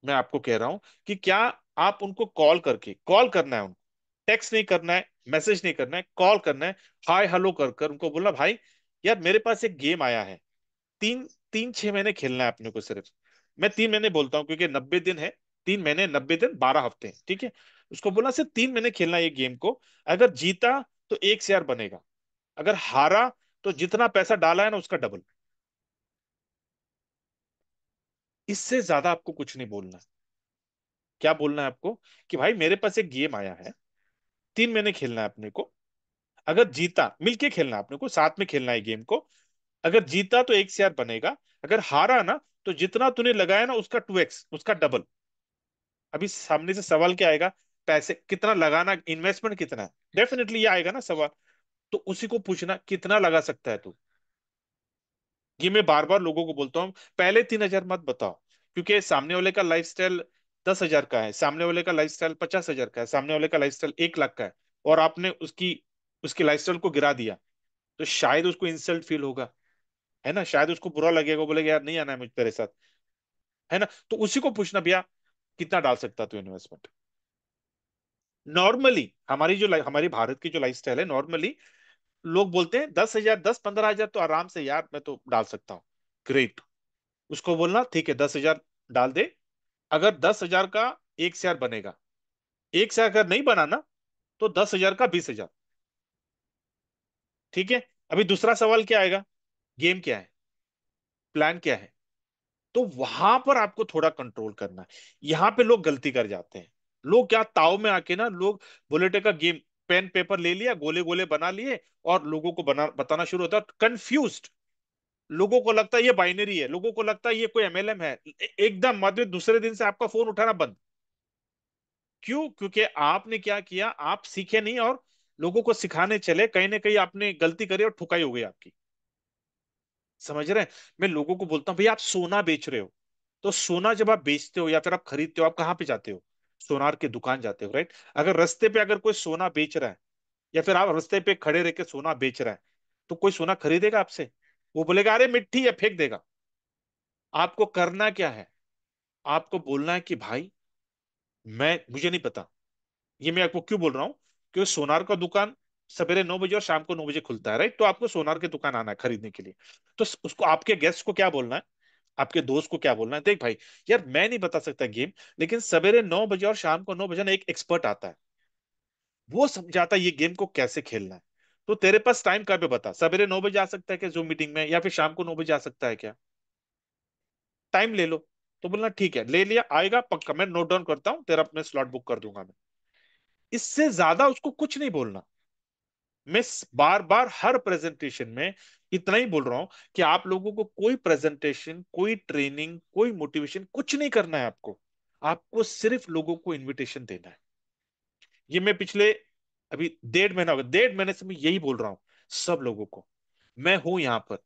मैं आपको कह रहा हूं कि क्या आप उनको कॉल करके, कॉल करना है उनको, टेक्स्ट नहीं करना है, मैसेज नहीं करना है, कॉल करना है। हाय हेलो कर कर उनको बोलना, भाई यार मेरे पास एक गेम आया है, तीन 3-6 महीने खेलना है अपने को सिर्फ। मैं 3 महीने बोलता हूँ क्योंकि 90 दिन है, 3 महीने 90 दिन 12 हफ्ते हैं, ठीक है? उसको बोला सिर्फ 3 महीने खेलना है ये गेम को। अगर जीता तो 1 CR बनेगा, अगर हारा तो जितना पैसा डाला है ना उसका डबल। इससे ज्यादा आपको कुछ नहीं बोलना है। क्या बोलना है आपको? कि भाई मेरे पास एक गेम आया है, 3 महीने खेलना है अपने को। अगर जीता, मिलके खेलना है अपने को, साथ में खेलना है गेम को। अगर जीता तो 1 CR बनेगा, अगर हारा ना तो जितना तूने लगाया ना उसका 2x, उसका डबल। अभी सामने से सवाल क्या आएगा? पैसे कितना लगाना, इन्वेस्टमेंट कितना है, डेफिनेटली ये आएगा ना सवाल। तो उसी को पूछना कितना लगा सकता है तू। ये मैं बार बार लोगों को बोलता हूँ, पहले 3,000 मत बताओ, क्योंकि सामने वाले का लाइफस्टाइल 10,000 का है, सामने वाले का लाइफस्टाइल 50,000 का है, सामने वाले का लाइफस्टाइल 1 लाख का है, और आपने उसकी उसकी लाइफस्टाइल को गिरा दिया, तो शायद उसको इंसल्ट फील होगा, है ना? शायद उसको बुरा लगेगा, बोलेगा यार नहीं आना है मुझ तेरे साथ, है ना? तो उसी को पूछना, भैया कितना डाल सकता तू इन्वेस्टमेंट? नॉर्मली हमारी भारत की जो लाइफस्टाइल है, नॉर्मली लोग बोलते हैं 10,000, 10-15,000 तो आराम से यार मैं तो डाल सकता हूँ। ग्रेट। उसको बोलना ठीक है 10,000 डाल दे। अगर 10,000 का 1 CR बनेगा, 1 CR अगर नहीं बना ना तो 10,000 का 20,000, ठीक है? अभी दूसरा सवाल क्या आएगा? गेम क्या है, प्लान क्या है? तो वहां पर आपको थोड़ा कंट्रोल करना है। यहाँ पे लोग गलती कर जाते हैं। लोग क्या ताव में आके ना, लोग बुलेट का गेम, पेन पेपर ले लिया, गोले गोले बना लिए, और लोगों को बना बताना शुरू होता है, कंफ्यूज्ड। लोगों को लगता है ये बाइनरी है, लोगों को लगता है ये कोई MLM है। एकदम मध्य दूसरे दिन से आपका फोन उठाना बंद। क्यों? क्योंकि आपने क्या किया, आप सीखे नहीं, और लोगों को सिखाने चले, कहीं ना कहीं आपने गलती करी और ठुकाई हो गई आपकी। समझ रहे हैं? मैं लोगों को बोलता हूँ भैया आप सोना बेच रहे हो, तो सोना जब आप बेचते हो या फिर आप खरीदते हो, आप कहाँ पे जाते हो? सोनार की दुकान जाते हो, राइट? अगर रास्ते पे अगर कोई सोना बेच रहा है, या फिर आप रास्ते पे खड़े रह के सोना बेच रहा है, तो कोई सोना खरीदेगा आपसे? वो बोलेगा अरे मिट्टी है, फेंक देगा। आपको करना क्या है? आपको बोलना है कि भाई मैं मुझे नहीं पता। ये मैं आपको क्यों बोल रहा हूँ? क्योंकि सोनार का दुकान सवेरे 9 बजे और शाम को 9 बजे खुलता है, राइट? तो आपको सोनार की दुकान आना है खरीदने के लिए। तो उसको, आपके गेस्ट को क्या बोलना है, आपके दोस्त को क्या बोलना है, देख भाई, यार मैं नहीं बता सकता गेम, लेकिन सवेरे 9 बजे और शाम को 9 बजे ना एक एक्सपर्ट आता है, वो समझाता है ये गेम को कैसे खेलना है। तो तेरे पास टाइम कब है बता, सवेरे 9 बजे आ सकता है क्या जूम मीटिंग में, या फिर शाम को 9 बजे आ सकता है क्या? टाइम ले लो। तो बोलना ठीक है, ले लिया, आएगा पक्का, मैं नोट डाउन करता हूँ, तेरा अपने स्लॉट बुक कर दूंगा मैं। इससे ज्यादा उसको कुछ नहीं बोलना। मैं बार बार हर प्रेजेंटेशन में इतना ही बोल रहा हूं कि आप लोगों को कोई प्रेजेंटेशन, कोई ट्रेनिंग, कोई मोटिवेशन कुछ नहीं करना है आपको। आपको सिर्फ लोगों को इनविटेशन देना है। ये मैं पिछले, अभी 1.5 महीना हो गया, 1.5 महीने से मैं यही बोल रहा हूं सब लोगों को। मैं हूं यहां पर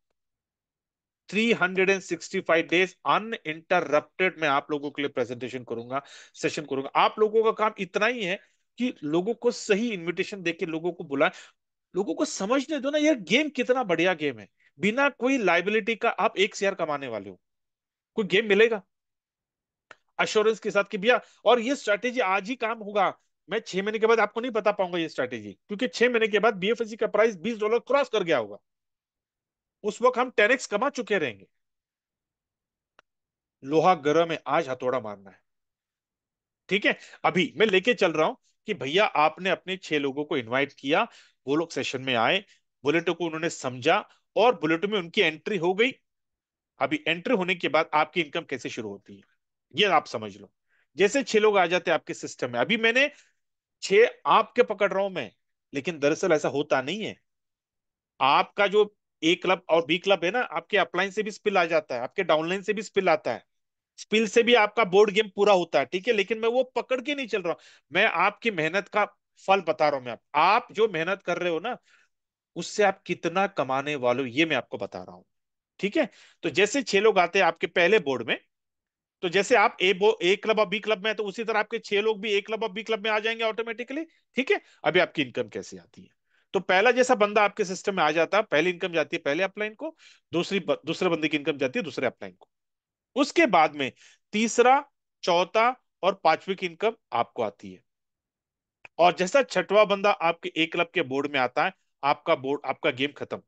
365 डेज अनइंटरप्टेड, मैं आप लोगों के लिए प्रेजेंटेशन करूंगा, सेशन करूंगा। आप लोगों का काम इतना ही है कि लोगों को सही इनविटेशन देके लोगों को बुलाएं, लोगों को समझने दो ना यार गेम कितना बढ़िया गेम है। बिना कोई लाइबिलिटी का आप 1 शेयर कमाने वाले हो। कोई गेम मिलेगा अश्योरेंस के साथ कि भैया, और ये स्ट्रैटेजी आज ही काम होगा। मैं 6 महीने के बाद आपको नहीं बता पाऊंगा ये स्ट्रैटेजी, क्योंकि 6 महीने के बाद बीएफएससी का प्राइस $20 क्रॉस कर गया होगा। उस वक्त हम 10x कमा चुके रहेंगे। लोहा गर्म है, आज हथौड़ा मारना है। ठीक है। अभी मैं लेके चल रहा हूं कि भैया आपने अपने 6 लोगों को इनवाइट किया, वो लोग सेशन में आए, बुलेटो को उन्होंने समझा, और बुलेटो में उनकी एंट्री हो गई। अभी एंट्री होने के बाद आपकी इनकम कैसे शुरू होती है, ये आप समझ लो। जैसे 6 लोग आ जाते हैं आपके सिस्टम में, अभी मैंने 6 आपके पकड़ रहा हूं मैं, लेकिन दरअसल ऐसा होता नहीं है। आपका जो ए क्लब और बी क्लब है ना, आपके अपलाइन से भी स्पिल आ जाता है, आपके डाउनलाइन से भी स्पिल आता है, स्पिल से भी आपका बोर्ड गेम पूरा होता है, ठीक है। लेकिन मैं वो पकड़ के नहीं चल रहा हूं, मैं आपकी मेहनत का फल बता रहा हूं। मैं आप जो मेहनत कर रहे हो ना, उससे आप कितना कमाने वाले हो, ये मैं आपको बता रहा हूं। ठीक है। तो जैसे 6 लोग आते हैं आपके पहले बोर्ड में, तो जैसे आप ए क्लब और बी क्लब में है, तो उसी तरह आपके 6 लोग भी ए क्लब और बी क्लब में आ जाएंगे ऑटोमेटिकली। ठीक है। अभी आपकी इनकम कैसे आती है? तो पहला जैसा बंदा आपके सिस्टम में आ जाता है, पहली इनकम जाती है पहले अपलाइन को, दूसरे बंदे की इनकम जाती है दूसरे अपलाइन को। उसके बाद में तीसरा, चौथा और पांचवी की इनकम आपको आती है। और जैसा छठवां बंदा आपके ए क्लब के बोर्ड में आता है, आपका बोर्ड, आपका गेम खत्म।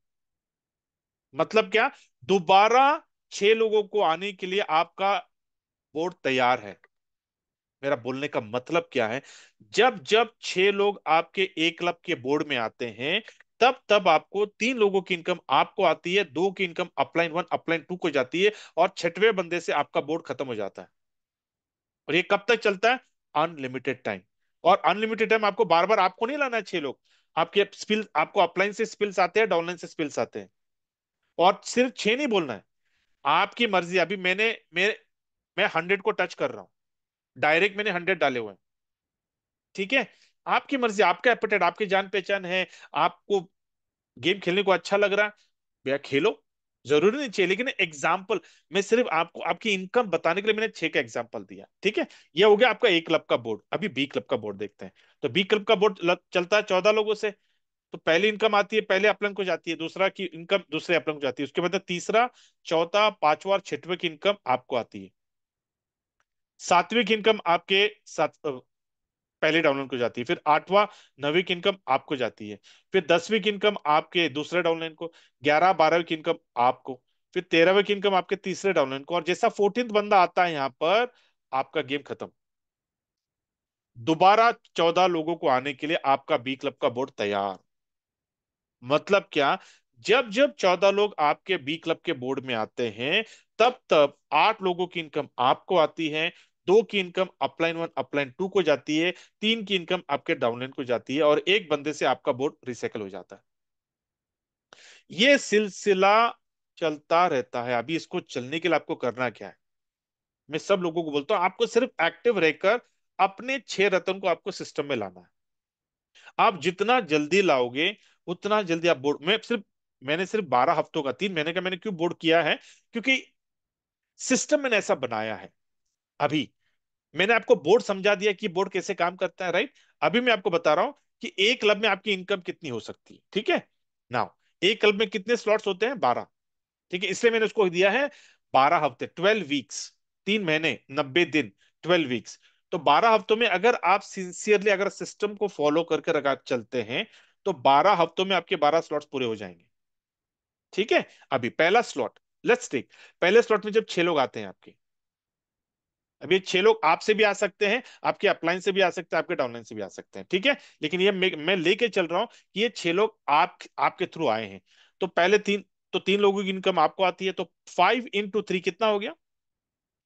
मतलब क्या? दोबारा 6 लोगों को आने के लिए आपका बोर्ड तैयार है। मेरा बोलने का मतलब क्या है? जब जब 6 लोग आपके ए क्लब के बोर्ड में आते हैं, तब तब आपको 3 लोगों की इनकम आपको आती है, 2 की इनकम अपलाइन 1 अपलाइन 2 को जाती है, और छठवें बंदे से आपका बोर्ड खत्म हो जाता है। और ये कब तक चलता है? Unlimited time. और अनलिमिटेड टाइम आपको बार बार आपको नहीं लाना है 6 लोग। आपके स्पिल, आपको अपलाइन से स्पिल्स आते हैं, डाउनलाइन से स्पिल्स आते हैं। और सिर्फ 6 नहीं बोलना है, आपकी मर्जी। अभी मैं 100 को टच कर रहा हूं, डायरेक्ट मैंने 100 डाले हुए हैं। ठीक है। आपकी मर्जी, आपका एपेटाइट, आपकी जान पहचान है, आपको गेम खेलने को अच्छा लग रहा है, भैया खेलो। जरूरी नहीं चाहिए, लेकिन एग्जाम्पल, मैं सिर्फ आपको आपकी इनकम बताने के लिए मैंने 6 का एग्जाम्पल दिया। ठीक है। यह हो गया आपका ए क्लब का बोर्ड। अभी बी क्लब का बोर्ड देखते हैं। तो बी क्लब का बोर्ड चलता है 14 लोगों से। तो पहली इनकम आती है पहले अपलन को जाती है, दूसरा की इनकम दूसरे अपलन को जाती है, उसके बाद तीसरा, चौथा, पांचवा और छठवें की इनकम आपको आती है। सातवीं की इनकम आपके साथ पहले डाउनलाइन को जाती है, फिर आठवां, नवीं की इनकम आपको जाती है, फिर 10वीं की इनकम आपके दूसरे डाउनलाइन को, 11 12वीं की इनकम आपको, फिर 13वीं की इनकम आपके तीसरे डाउनलाइन को, और जैसा 14th बंदा आता है यहाँ पर, आपका गेम खत्म। दोबारा 14 लोगों को आने के लिए आपका बी क्लब का बोर्ड तैयार। मतलब क्या? जब जब 14 लोग आपके बी क्लब के बोर्ड में आते हैं, तब तब 8 लोगों की इनकम आपको आती है, 2 की इनकम अपलाइन 1 अपलाइन 2 को जाती है, 3 की इनकम आपके डाउनलाइन को जाती है, और एक बंदे से आपका बोर्ड रिसाइकल हो जाता है। ये सिलसिला चलता रहता है। अभी इसको चलने के लिए आपको करना क्या है? मैं सब लोगों को बोलता हूँ, आपको सिर्फ एक्टिव रहकर अपने 6 रत्न को आपको सिस्टम में लाना है। आप जितना जल्दी लाओगे, उतना जल्दी आप बोर्ड में सिर्फ, मैंने सिर्फ 12 हफ्तों का, 3 महीने का मैंने क्यों बोर्ड किया है? क्योंकि सिस्टम मैंने ऐसा बनाया है। अभी मैंने आपको बोर्ड समझा दिया कि बोर्ड कैसे काम करता है, राइट? अभी मैं आपको बता रहा हूं कि एक क्लब में आपकी इनकम कितनी हो सकती है। ठीक है। नाउ एक क्लब में कितने स्लॉट्स होते हैं? 12। ठीक है, इसलिए मैंने उसको दिया है 12 हफ्ते, 12 वीक्स, 3 महीने 90 दिन, 12 वीक्स। तो 12 हफ्तों में अगर आप सिंसियरली अगर सिस्टम को फॉलो करके रखा चलते हैं, तो 12 हफ्तों में आपके 12 स्लॉट्स पूरे हो जाएंगे। ठीक है। अभी पहला स्लॉट, लेट्स टेक, पहले स्लॉट में जब 6 लोग आते हैं आपके, अब ये 6 लोग आपसे भी आ सकते हैं, आपके अपलाइन से भी आ सकते हैं, आपके डाउनलाइन से भी आ सकते हैं, ठीक है। लेकिन ये मैं लेके चल रहा हूं कि ये 6 लोग आपके थ्रू आए हैं। तो पहले तीन, तो 3 लोगों की इनकम आपको आती है, तो 5 × 3 कितना हो गया?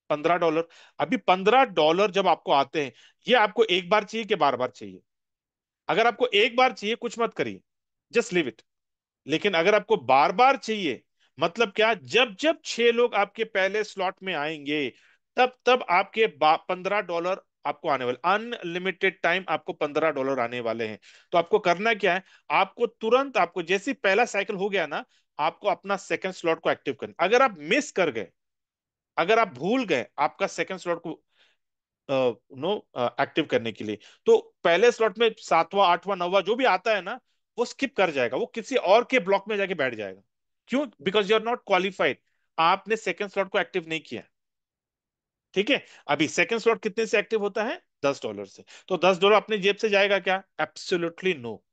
$15। अभी $15 जब आपको आते हैं, ये आपको एक बार चाहिए कि बार बार चाहिए? अगर आपको एक बार चाहिए, कुछ मत करिए, जस्ट लिव इट। लेकिन अगर आपको बार बार चाहिए, मतलब क्या, जब जब 6 लोग आपके पहले स्लॉट में आएंगे, तब तब आपके $15 आपको आने वाले, अनलिमिटेड टाइम आपको $15 आने वाले हैं। तो आपको करना क्या है, आपको तुरंत, आपको जैसे ही पहला साइकिल हो गया ना, आपको अपना सेकंड स्लॉट को एक्टिव करना। अगर आप मिस कर गए, अगर आप भूल गए आपका सेकंड स्लॉट को नो एक्टिव करने के लिए, तो पहले स्लॉट में सातवां आठवां नौवां जो भी आता है ना, वो स्किप कर जाएगा, वो किसी और के ब्लॉक में जाके बैठ जाएगा। क्यों? Because you are not qualified, आपने सेकंड स्लॉट को एक्टिव नहीं किया। ठीक है। अभी सेकंड स्लॉट कितने से एक्टिव होता है? $10 से। तो $10 अपने जेब से जाएगा क्या? Absolutely no.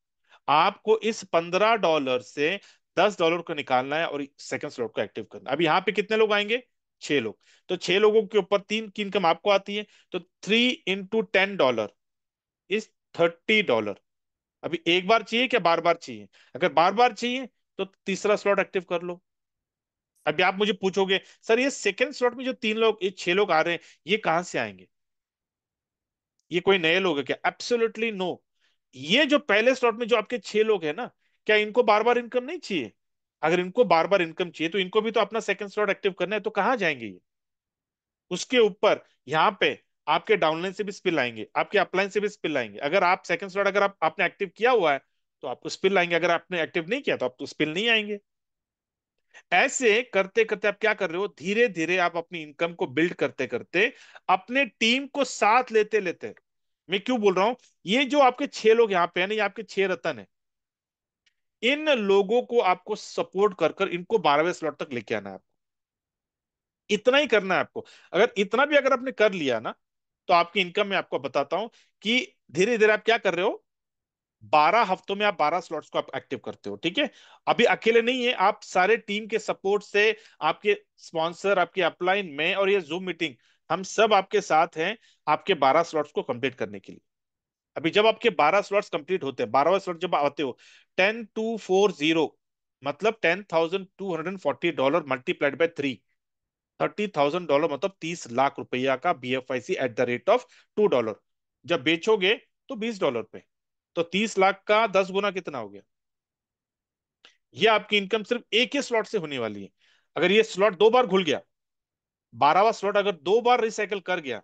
आपको इस $15 से $10 को निकालना है और सेकंड स्लॉट को एक्टिव करना। अब यहाँ पे कितने लोग आएंगे? 6 लोग। तो 6 लोगों के ऊपर 3 की इनकम आपको आती है, तो 3 × 10 इज $30। अभी एक बार चाहिए क्या बार बार चाहिए? अगर बार बार चाहिए, तो तीसरा स्लॉट एक्टिव कर लो। अभी आप मुझे पूछोगे, सर ये सेकंड स्लॉट में जो 3 लोग, ये 6 लोग आ रहे हैं, ये कहां से आएंगे? ये कोई नए लोग है क्या? Absolutely no. ये जो पहले स्लॉट में जो आपके 6 लोग हैं ना, क्या इनको बार बार इनकम नहीं चाहिए? अगर इनको बार बार इनकम चाहिए, तो इनको भी तो अपना सेकंड स्लॉट एक्टिव करना है, तो कहाँ जाएंगे ये? उसके ऊपर यहाँ पे आपके डाउनलाइन से भी स्पिल आएंगे, आपके अपलाइन से भी स्पिल आएंगे। अगर आप सेकंड स्लॉट अगर आपने एक्टिव किया हुआ है, तो आपको स्पिल आएंगे, अगर आपने एक्टिव नहीं किया तो आपको स्पिल नहीं आएंगे। ऐसे करते करते आप क्या कर रहे हो, धीरे धीरे आप अपनी इनकम को बिल्ड करते करते, अपने टीम को साथ लेते लेते, मैं क्यों बोल रहा हूं, ये जो आपके 6 लोग यहाँ पे है ना, ये आपके 6 रतन है। इन लोगों को आपको सपोर्ट कर कर इनको 12वें स्लॉट तक लेके आना है आपको। इतना ही करना है आपको। अगर इतना भी अगर आपने कर लिया ना, तो आपकी इनकम में आपको बताता हूं कि धीरे धीरे आप क्या कर रहे हो, 12 हफ्तों में आप 12 स्लॉट्स को आप एक्टिव करते हो। ठीक है। अभी अकेले नहीं है, आप सारे टीम के सपोर्ट से, आपके स्पॉन्सर, आपके अपलाइन में, और ये जूम मीटिंग, हम सब आपके साथ हैं, आपके 12 स्लॉट्स को कंप्लीट करने के लिए। अभी जब आपके 12 स्लॉट्स कंप्लीट होते हैं, 12वां स्लॉट जब आते हो, 10,240, मतलब $10,240 मल्टीप्लाइड बाय 3, $30,000, मतलब 30 लाख रुपया का BFIC at the rate of $2। जब बेचोगे तो $20 पे, तो 30 लाख का 10 गुना कितना हो गया? ये आपकी इनकम सिर्फ एक ही स्लॉट से होने वाली है। अगर ये स्लॉट 2 बार खुल गया, 12वां स्लॉट अगर 2 बार रिसाइकल कर गया,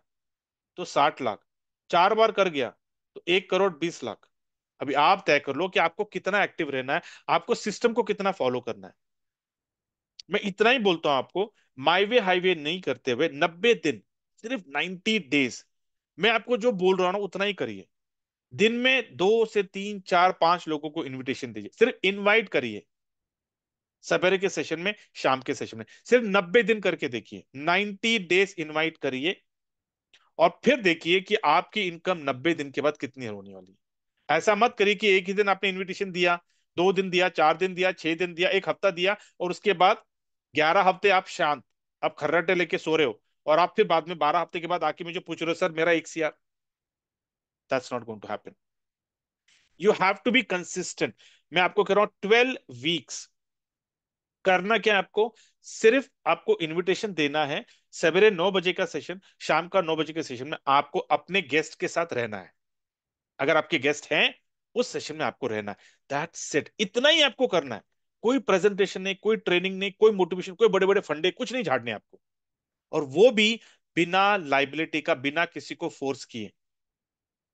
तो 60 लाख, 4 बार कर गया तो 1,20,00,000। अभी आप तय कर लो कि आपको कितना एक्टिव रहना है, आपको सिस्टम को कितना फॉलो करना है। मैं इतना ही बोलता हूं आपको, माई वे हाईवे नहीं करते हुए 90 दिन, सिर्फ 90 डेज, मैं आपको जो बोल रहा हूं ना उतना ही करिए। दिन में 2 से 3 4 5 लोगों को इनविटेशन दीजिए, सिर्फ इनवाइट करिए, सवेरे के सेशन में, शाम के सेशन में, सिर्फ 90 दिन करके देखिए, 90 डेज इनवाइट करिए, और फिर देखिए कि आपकी इनकम 90 दिन के बाद कितनी होने वाली है। ऐसा मत करिए कि एक ही दिन आपने इनविटेशन दिया, 2 दिन दिया, 4 दिन दिया, 6 दिन दिया, एक हफ्ता दिया, और उसके बाद 11 हफ्ते आप शांत, आप खर्राटे लेके सो रहे हो, और आप फिर बाद में 12 हफ्ते के बाद आके मुझे पूछ रहे हो, सर मेरा 1 CR। That's not going to happen. You have to be consistent. मैं आपको कह रहा हूं 12 वीक्स। करना क्या है आपको, सिर्फ आपको इनविटेशन देना है। सवेरे 9 बजे का सेशन, शाम का 9 बजे के सेशन में आपको अपने गेस्ट के साथ रहना है। अगर आपके गेस्ट हैं, उस सेशन में आपको रहना है। दैट्स इट, इतना ही आपको करना है। कोई प्रेजेंटेशन नहीं, कोई ट्रेनिंग नहीं, कोई मोटिवेशन, कोई बड़े बड़े फंडे कुछ नहीं झाड़ने आपको। और वो भी बिना लाइबिलिटी का, बिना किसी को फोर्स किए।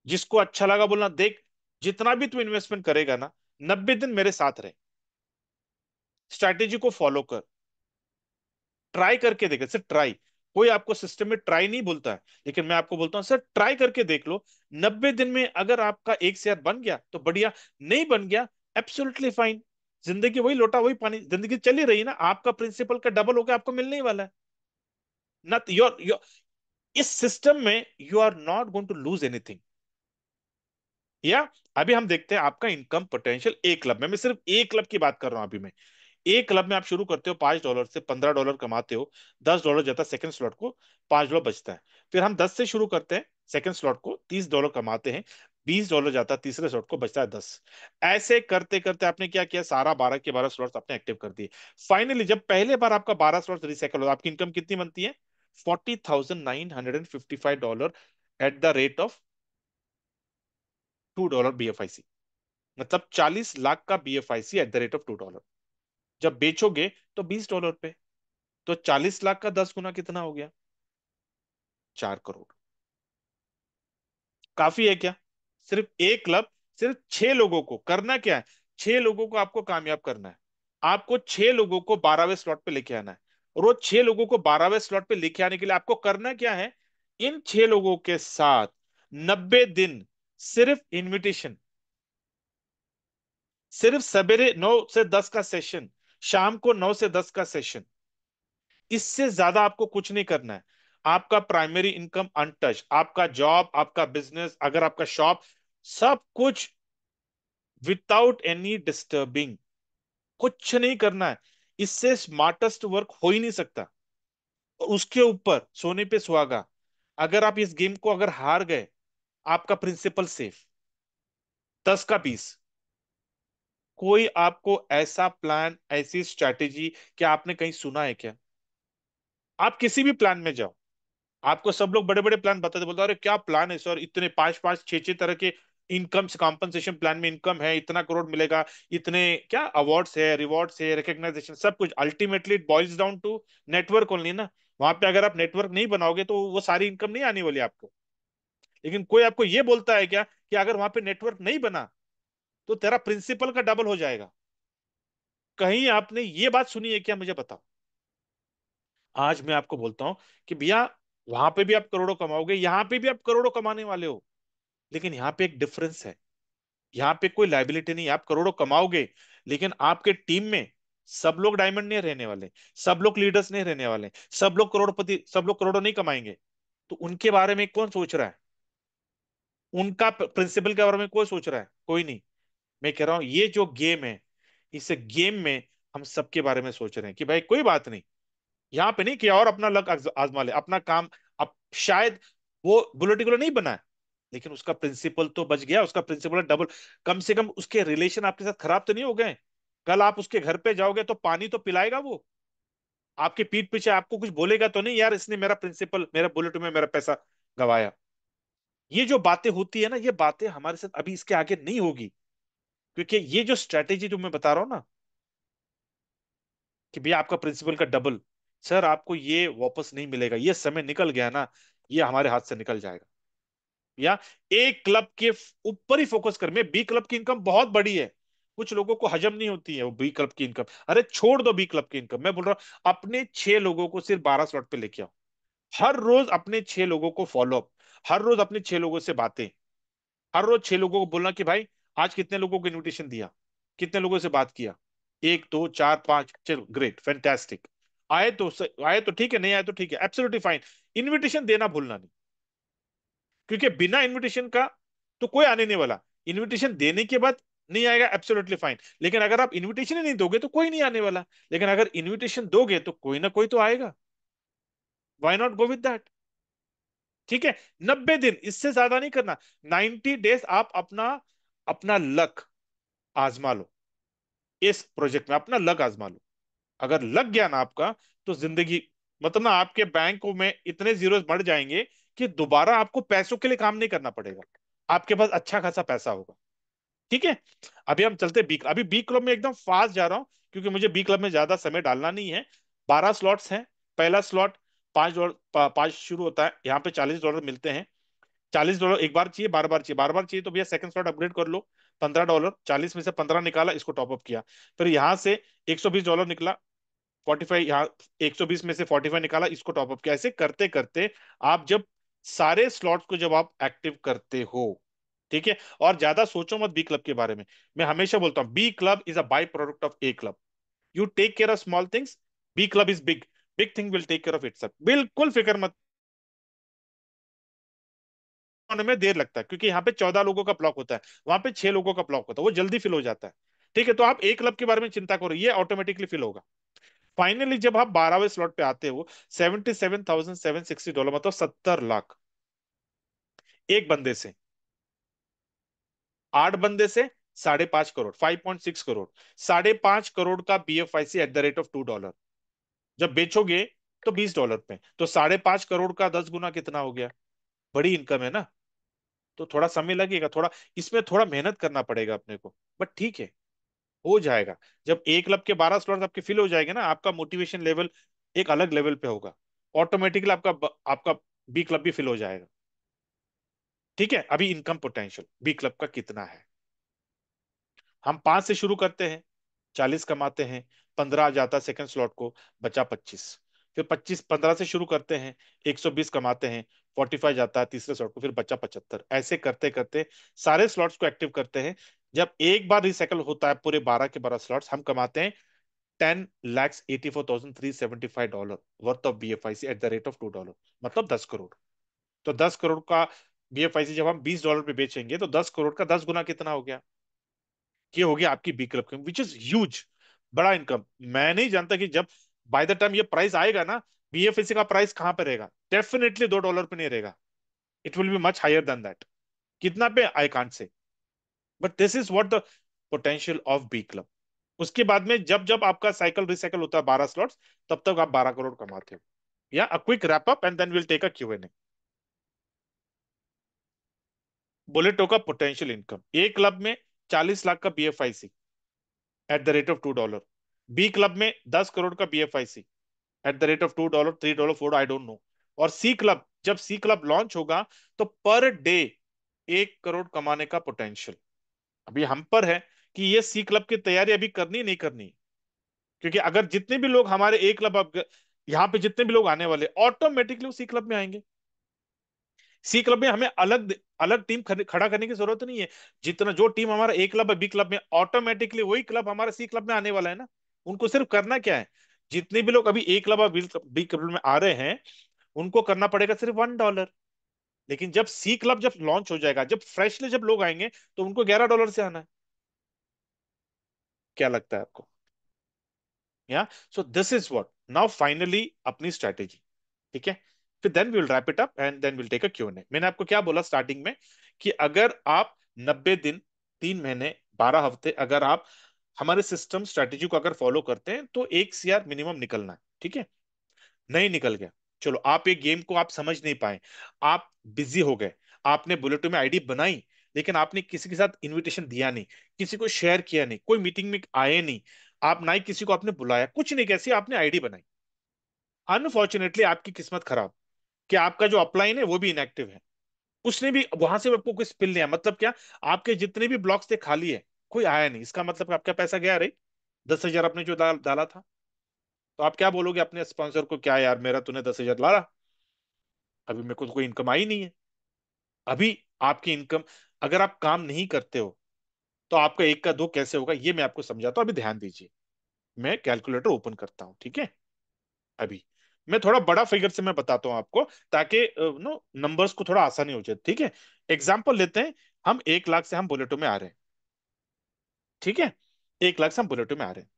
जिसको अच्छा लगा बोलना, देख जितना भी तू इन्वेस्टमेंट करेगा ना, 90 दिन मेरे साथ रहे, स्ट्रैटेजी को फॉलो कर, ट्राई करके देखे, सिर्फ ट्राई। कोई आपको सिस्टम में ट्राई नहीं बोलता है, लेकिन मैं आपको बोलता हूं सर ट्राई करके देख लो। 90 दिन में अगर आपका 1 शेयर बन गया तो बढ़िया, नहीं बन गया, एब्सोल्युटली फाइन। जिंदगी वही लोटा वही पानी, जिंदगी चल ही रही है ना, आपका प्रिंसिपल का डबल होकर आपको मिलने ही वाला है। नॉट योर, इस सिस्टम में you are not going to lose anything. या अभी हम देखते हैं आपका इनकम पोटेंशियल एक क्लब में, मैं सिर्फ एक क्लब की बात कर रहा हूं अभी मैं। एक क्लब में आप शुरू करते हो $5 से, $15 कमाते हो, $10 जाता है सेकंड स्लॉट को, $5 बचता है। फिर हम 10 से शुरू करते हैं सेकंड स्लॉट को, $30 कमाते हैं, $20 जाता है तीसरे स्लॉट को, बचता है 10। ऐसे करते करते आपने क्या किया, सारा 12 के 12 स्लॉट्स आपने एक्टिव कर दिए। फाइनली जब पहले बार आपका 12 स्लॉट रिसाइकल हो, आपकी इनकम कितनी बनती है? $40,955 eight the rate of $2 BFIC। मतलब 40 लाख का BFIC at the rate of $2। जब बेचोगे तो $20 पे, तो 40 लाख का 10 गुना कितना हो गया? 4 करोड़। काफी है क्या? सिर्फ एक क्लब, सिर्फ 6 लोगों को करना क्या है? 6 लोगों को आपको कामयाब करना है। आपको 6 लोगों को 12वें स्लॉट पे लेके आना है। और वो 6 लोगों को 12वें स्लॉट पे लेके आने के लिए आपको करना क्या है? इन 6 लोगों के साथ 90 दिन सिर्फ इनविटेशन, सिर्फ सवेरे 9 से 10 का सेशन, शाम को 9 से 10 का सेशन, इससे ज्यादा आपको कुछ नहीं करना है। आपका प्राइमरी इनकम अनटच, आपका जॉब, आपका बिजनेस, अगर आपका शॉप, सब कुछ विदाउट एनी डिस्टर्बिंग, कुछ नहीं करना है। इससे स्मार्टेस्ट वर्क हो ही नहीं सकता। और उसके ऊपर सोने पे सुहागा, अगर आप इस गेम को अगर हार गए, आपका प्रिंसिपल सेफ, 10 का 20। कोई आपको ऐसा प्लान, ऐसी स्ट्रैटेजी क्या आपने कहीं सुना है क्या? आप किसी भी प्लान में जाओ, आपको सब लोग बड़े बड़े प्लान बताते, बोलते अरे क्या प्लान है सर, इतने 5 5 6 6 तरह के इनकम कॉम्पनसेशन प्लान में इनकम है, इतना करोड़ मिलेगा, इतने क्या अवार्ड्स है, रिवॉर्ड्स है, रिकग्नाइजेशन, सब कुछ। Ultimately it boils down to network only ना। वहां पे अगर आप नेटवर्क नहीं बनाओगे तो वो सारी इनकम नहीं आने वाली आपको। लेकिन कोई आपको ये बोलता है क्या कि अगर वहां पे नेटवर्क नहीं बना तो तेरा प्रिंसिपल का डबल हो जाएगा? कहीं आपने ये बात सुनी है क्या, मुझे बताओ। आज मैं आपको बोलता हूं कि भैया, वहां पे भी आप करोड़ों कमाओगे, यहां पे भी आप करोड़ों कमाने वाले हो। लेकिन यहाँ पे एक डिफरेंस है, यहाँ पे कोई लाइबिलिटी नहीं है। आप करोड़ों कमाओगे, लेकिन आपके टीम में सब लोग डायमंड नहीं रहने वाले, सब लोग लीडर्स नहीं रहने वाले, सब लोग करोड़पति, सब लोग करोड़ों नहीं कमाएंगे। तो उनके बारे में कौन सोच रहा है? उनका प्रिंसिपल के बारे में कौन सोच रहा है? कोई नहीं। मैं कह रहा हूं ये जो गेम है, इस गेम में हम सबके बारे में सोच रहे हैं कि भाई कोई बात नहीं, यहाँ पे नहीं किया और अपना लक आजमा ले अपना काम। अब शायद वो बुलेट नहीं बना है, लेकिन उसका प्रिंसिपल तो बच गया, उसका प्रिंसिपल डबल। कम से कम उसके रिलेशन आपके साथ खराब तो नहीं हो गए। कल आप उसके घर पे जाओगे तो पानी तो पिलाएगा वो, आपके पीठ पीछे आपको कुछ बोलेगा तो नहीं, यार इसने मेरा प्रिंसिपल, मेरा बुलेट में मेरा पैसा गवाया। ये जो बातें होती है ना, ये बातें हमारे साथ अभी इसके आगे नहीं होगी। क्योंकि ये जो स्ट्रेटेजी जो मैं बता रहा हूं ना, कि भैया आपका प्रिंसिपल का डबल, सर आपको ये वापस नहीं मिलेगा, ये समय निकल गया ना, ये हमारे हाथ से निकल जाएगा। या एक क्लब के ऊपर ही फोकस कर। मैं बी क्लब की इनकम बहुत बड़ी है, कुछ लोगों को हजम नहीं होती है वो बी क्लब की इनकम। अरे छोड़ दो बी क्लब की इनकम, मैं बोल रहा हूं अपने 6 लोगों को सिर्फ 12 स्लॉट पे लेके आओ। हर रोज अपने 6 लोगों को फॉलो अप, हर रोज अपने 6 लोगों से बातें, हर रोज 6 लोगों को बोलना कि भाई आज कितने लोगों को इनविटेशन दिया, कितने लोगों से बात किया, 1 2 4 5, चलो ग्रेट फैंटास्टिक। आए तो ठीक है, नहीं आए तो ठीक है, एब्सोल्युटली फाइन। इनविटेशन देना भूलना नहीं, क्योंकि बिना इनविटेशन का तो कोई आने नहीं वाला। इनविटेशन देने के बाद नहीं आएगा, एब्सोल्युटली फाइन। लेकिन अगर आप इनविटेशन ही नहीं दोगे तो कोई नहीं आने वाला। लेकिन अगर इनविटेशन दोगे तो कोई ना कोई तो आएगा। Why not go with that? ठीक है, 90 दिन, इससे ज्यादा नहीं करना। 90 डेज आप अपना अपना लक आजमा लो, इस प्रोजेक्ट में अपना लक आजमा लो। अगर लग गया ना आपका, तो जिंदगी, मतलब ना आपके बैंक में इतने जीरोस बढ़ जाएंगे कि दोबारा आपको पैसों के लिए काम नहीं करना पड़ेगा। आपके पास अच्छा खासा पैसा होगा। ठीक है, अभी हम चलते बी, अभी बी क्लब में एकदम फास्ट जा रहा हूं, क्योंकि मुझे बी क्लब में ज्यादा समय डालना नहीं है। 12 स्लॉट्स हैं। पहला स्लॉट $5, 5 शुरू होता है, यहाँ पे $40 मिलते हैं। $40 एक बार चाहिए, बार बार चाहिए, बार बार चाहिए तो भैया सेकंड स्लॉट अपग्रेड कर लो। $15, 40 में से 15 निकाला, इसको टॉपअप किया। फिर यहाँ से $120 निकला, 45, यहाँ 120 में से 45 निकाला, इसको टॉपअप किया। ऐसे करते करते आप जब सारे स्लॉट्स को जब आप एक्टिव करते हो, ठीक है। और ज्यादा सोचो मत बी क्लब के बारे में। मैं हमेशा बोलता हूँ B club is a byproduct of A club. You take care of small things, B club is big, big thing will take care of itself. बिल्कुल फिक्र मत होने में देर लगता है, क्योंकि यहाँ पे 14 लोगों का ब्लॉक होता है, वहां पे 6 लोगों का ब्लॉक होता है, वो जल्दी फिल हो जाता है। ठीक है, तो आप एक क्लब के बारे में चिंता करो, ये ऑटोमेटिकली फिल होगा। फाइनली जब आप 12वें स्लॉट पे आते हो, $77,760, मतलब 70 लाख एक बंदे से। 8 बंदे से 5.5 करोड़, 5.6 करोड़। 5.5 करोड़ का BFIC at the rate of $2। जब बेचोगे तो $20 पे, तो 5.5 करोड़ का 10 गुना कितना हो गया? बड़ी इनकम है ना। तो थोड़ा समय लगेगा, थोड़ा इसमें थोड़ा मेहनत करना पड़ेगा अपने को, बट ठीक है, हो जाएगा। जब एक क्लब के 12 स्लॉट आपके फिल हो जाएंगे ना, आपका मोटिवेशन लेवल एक अलग लेवल पे होगा। ऑटोमेटिकली आपका बी क्लब भी फिल हो जाएगा। ठीक है, अभी इनकम पोटेंशियल बी क्लब का कितना है? हम 5 से शुरू करते हैं, 40 कमाते हैं। 15 आ जाता है सेकंड स्लॉट को, बचा 25। फिर 25, 15 से शुरू करते हैं, 120 कमाते हैं। 45 जाता है तीसरे स्लॉट को, फिर बचा 75। ऐसे करते करते सारे स्लॉट्स को एक्टिव करते हैं। जब एक बार रिसाइकल होता है पूरे 12 के 12 स्लॉट्स, हम कमाते हैं $10,84,375 worth of BFIC at the rate of $2, मतलब 10 करोड़। तो 10 करोड़ का BFIC जब हम $20 पे बेचेंगे, तो 10 करोड़ का 10 गुना कितना हो गया? ये हो गया आपकी B club, which is huge, बड़ा इनकम। मैं नहीं जानता कि जब बाय द टाइम ये प्राइस आएगा ना, BFIC का प्राइस कहां पे रहेगा? डेफिनेटली $2 पे नहीं रहेगा। It will be much higher than that. कितना पे I can't say, but this is what the potential of B club. उसके बाद में जब जब आपका साइकिल रिसाइकल होता है 12 स्लॉट्स, तब तक आप 12 करोड़ कमाते हो। या a quick wrap up and then will take a Q&A। बुलेटो का पोटेंशियल इनकम एक क्लब में 40 लाख का BFIC at the rate of $2। B club में 10 करोड़ का BFIC at the rate of $2, $3, $4, I don't know. और सी क्लब, जब सी क्लब लॉन्च होगा, तो पर डे 1 करोड़ कमाने का पोटेंशियल। अभी हम पर है कि ये सी क्लब की तैयारी अभी करनी नहीं करनी। क्योंकि अगर जितने भी लोग हमारे ए क्लब, अब यहाँ पे जितने भी लोग आने वाले, ऑटोमेटिकली सी क्लब में आएंगे। सी क्लब में हमें अलग अलग टीम खड़ा करने की जरूरत नहीं है। जितना जो टीम हमारा ए क्लब है बी क्लब में, ऑटोमेटिकली वही क्लब हमारा सी क्लब में आने वाला है ना। उनको सिर्फ करना क्या है? जितने भी लोग अभी ए क्लब और बी क्लब में आ रहे हैं, उनको करना पड़ेगा सिर्फ $1। लेकिन जब सी क्लब जब लॉन्च हो जाएगा, जब फ्रेशली जब लोग आएंगे, तो उनको $11 से आना है। क्या लगता है आपको? या so this is what now finally अपनी स्ट्रैटेजी। ठीक है, फिर then we will wrap it up and then will take a Q&A। मैंने आपको क्या बोला स्टार्टिंग में, कि अगर आप 90 दिन, 3 महीने, 12 हफ्ते अगर आप हमारे सिस्टम स्ट्रैटेजी को अगर फॉलो करते हैं, तो 1 CR मिनिमम निकलना है। ठीक है, नहीं निकल गया, चलो आप एक गेम को आप समझ नहीं पाए, आप बिजी हो गए, आपने बुलेटो में आईडी बनाई, लेकिन आपने किसी के साथ इनविटेशन दिया नहीं, किसी को शेयर किया नहीं, कोई मीटिंग में आए नहीं, आप ना ही किसी को आपने बुलाया, कुछ नहीं, कैसे आपने आईडी बनाई। अनफॉर्चुनेटली आपकी किस्मत खराब कि आपका जो अपलाइन है वो भी इनएक्टिव है। उसने भी वहां से आपको कोई स्पिल नहीं आया, मतलब क्या? आपके जितने भी ब्लॉक्स थे खाली है, कोई आया नहीं, इसका मतलब आपका पैसा गया रे। 10,000 आपने जो डाला था, तो आप क्या बोलोगे अपने स्पॉन्सर को, क्या यार मेरा तूने 10,000 डाला, अभी मेरे को तो कोई इनकम आई नहीं है। अभी आपकी इनकम, अगर आप काम नहीं करते हो, तो आपका एक का दो कैसे होगा, ये मैं आपको समझाता हूँ, अभी ध्यान दीजिए। मैं कैलकुलेटर ओपन करता हूँ, ठीक है। अभी मैं थोड़ा बड़ा फिगर से मैं बताता हूँ आपको, ताकि नो नंबर्स को थोड़ा आसानी हो जाए। ठीक है, एग्जाम्पल लेते हैं, हम 1 लाख से हम बुलेटो में आ रहे हैं। ठीक है, 1 लाख से हम बुलेटो में आ रहे हैं।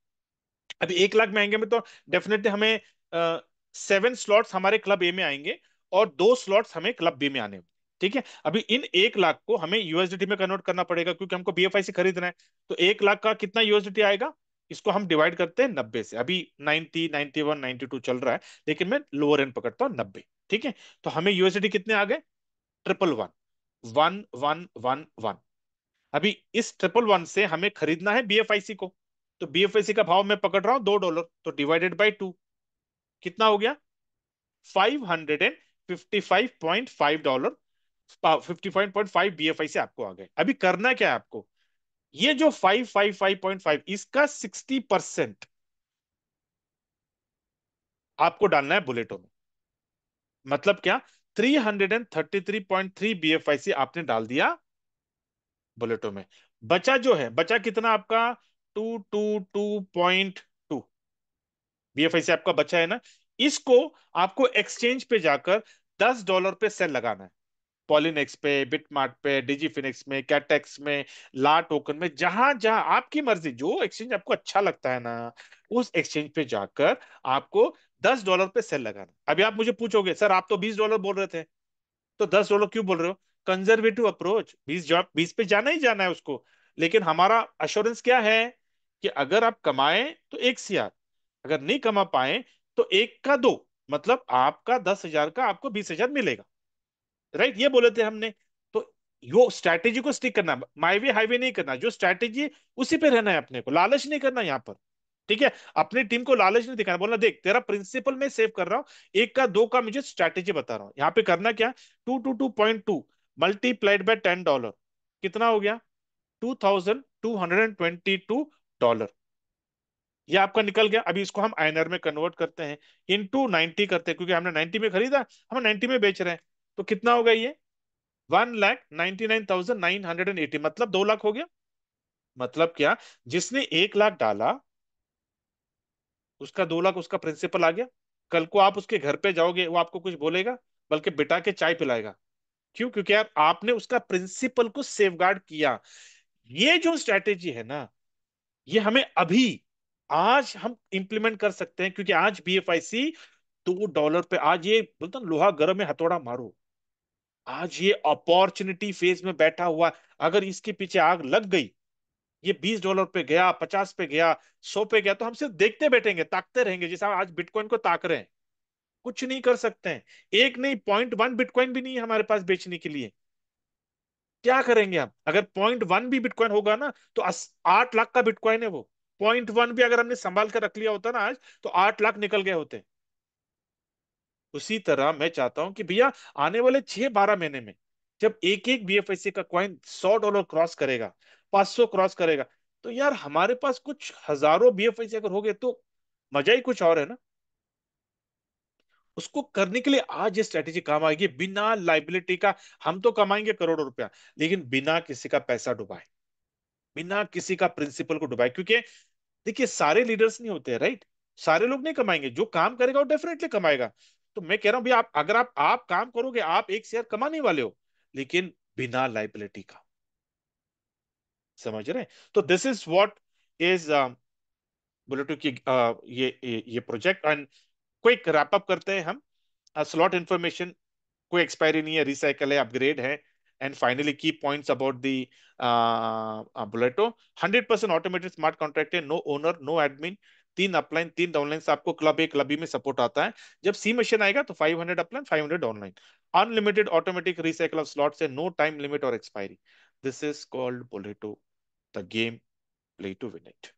अभी 1 लाख में आएंगे में तो डेफिनेटली हमें 7 स्लॉट्स हमारे क्लब ए में आएंगे, और 2 स्लॉट्स हमें क्लब बी में आने होंगे। ठीक है, अभी इन 1 लाख को हमें यूएसडीटी में कन्वर्ट करना पड़ेगा, क्योंकि हमको BFIC खरीदना है। तो 1 लाख का कितना यूएसडीटी आएगा? इसको हम डिवाइड करते हैं 90 से। अभी 90, 91, 92 चल रहा है, लेकिन मैं लोअर एंड पकड़ता हूँ 90। ठीक है, तो हमें यूएसडीटी कितने आ गए? 111, 1111। अभी इस 111 से हमें खरीदना है BFIC को। तो BFIC का भाव मैं पकड़ रहा हूं $2, तो डिवाइडेड बाई 2 कितना हो गया? $555.5, 55.5 BFIC आपको आ गए। अभी करना क्या है आपको? ये जो 555.5, इसका 60% आपको डालना है बुलेटो में। मतलब क्या? 333.3 BFIC आपने डाल दिया बुलेटो में बचा जो है, बचा कितना आपका, 222.2 बीएफआई से आपका बचा है ना। इसको आपको एक्सचेंज पे जाकर $10 पे सेल लगाना है। पॉलिनेक्स पे, बिटमार्ट पे, डिजीफिनिक्स में, कैटेक्स में, ला टोकन में, जहां जहां आपकी मर्जी, जो एक्सचेंज आपको अच्छा लगता है ना, उस एक्सचेंज पे जाकर आपको $10 पे सेल लगाना। अभी आप मुझे पूछोगे सर आप तो $20 बोल रहे थे, तो $10 क्यों बोल रहे हो? कंजर्वेटिव अप्रोच, 20 पे जाना ही जाना है उसको। लेकिन हमारा अश्योरेंस क्या है कि अगर आप कमाए तो 1 CR, अगर नहीं कमा पाए तो 1 का 2, मतलब आपका 10,000 का आपको 20,000 मिलेगा। राइट, ये बोले थे हमने। तो यो स्ट्रैटेजी को स्टिक करना, माई वे हाईवे नहीं करना, जो स्ट्रैटेजी उसी पे रहना है, अपने को लालच नहीं करना यहाँ पर। ठीक है, अपनी टीम को लालच नहीं दिखाना, बोलना देख तेरा प्रिंसिपल मैं सेव कर रहा हूँ, 1 का 2 का मुझे स्ट्रैटेजी बता रहा हूँ। यहाँ पे करना क्या, 222.2 मल्टीप्लाइड बाय $10, कितना हो गया, $2,222। ये आपका निकल गया। अभी इसको हम आईएनआर में कन्वर्ट करते हैं, इनटू 90 करते हैं, क्योंकि हमने 90 में खरीदा, हम 90 में बेच रहे हैं। तो कितना होगा ये, 1,99,980, मतलब 2 लाख हो गया। मतलब क्या, जिसने 1 लाख डाला उसका 2 लाख उसका प्रिंसिपल आ गया। कल को आप उसके घर पे जाओगे, वो आपको कुछ बोलेगा, बल्कि बिठा के चाय पिलाएगा। क्यों? क्योंकि यार आपने उसका प्रिंसिपल को सेफगार्ड किया। ये जो स्ट्रैटेजी है ना, ये हमें अभी आज हम इंप्लीमेंट कर सकते हैं, क्योंकि आज बीएफआईसी $2 पे, आज ये बोलता ना, लोहा गर्म में हथौड़ा मारो। आज ये अपॉर्चुनिटी फेज में बैठा हुआ, अगर इसके पीछे आग लग गई, ये $20 पे गया, 50 पे गया, 100 पे गया, तो हम सिर्फ देखते बैठेंगे, ताकते रहेंगे, जैसे हम आज बिटकॉइन को ताक रहे हैं। कुछ नहीं कर सकते हैं। एक नहीं, 0.1 बिटकॉइन भी नहीं है हमारे पास बेचने के लिए। क्या करेंगे हम? अगर 0.1 भी बिटकॉइन होगा ना, तो 8 लाख का बिटकॉइन है वो। 0.1 भी अगर हमने संभाल कर रख लिया होता ना आज, तो 8 लाख निकल गए होते। उसी तरह मैं चाहता हूं कि भैया आने वाले 6-12 महीने में, जब एक एक बीएफआईसी का कॉइन $100 क्रॉस करेगा, 500 क्रॉस करेगा, तो यार हमारे पास कुछ हजारों बीएफआईसी अगर हो गए तो मजा ही कुछ और है ना। उसको करने के लिए आज ये स्ट्रेटेजी काम आएगी, बिना लाइबिलिटी का। हम तो कमाएंगे करोड़ों रुपया, लेकिन बिना किसी का पैसा डुबाए, बिना किसी का प्रिंसिपल को डुबाए। क्योंकि देखिए सारे लीडर्स नहीं होते, राइट? सारे लोग नहीं कमाएंगे, जो काम करेगा वो डेफिनेटली कमाएगा। तो मैं कह रहा हूं भैया, आप अगर आप काम करोगे, आप 1 शेयर कमाने वाले हो, लेकिन बिना लाइबिलिटी का। समझ रहे हैं? तो दिस इज व्हाट इज बुलेटो की ये project. And quick wrap up करते हैं हम। स्लॉट इन्फॉर्मेशन, कोई एक्सपायरी नहीं है, रिसाइकल है, अपग्रेड है। And finally key points about the Bulleto, 100% automated smart contract है, no owner no admin, 3 upline 3 downline से आपको क्लब ए क्लब बी में सपोर्ट आता है। जब सी मशीन आएगा तो 500 upline 500 online, unlimited automatic recycle of slot से, नो टाइम लिमिट और expiry. This is called Bulleto, the game, play to win it.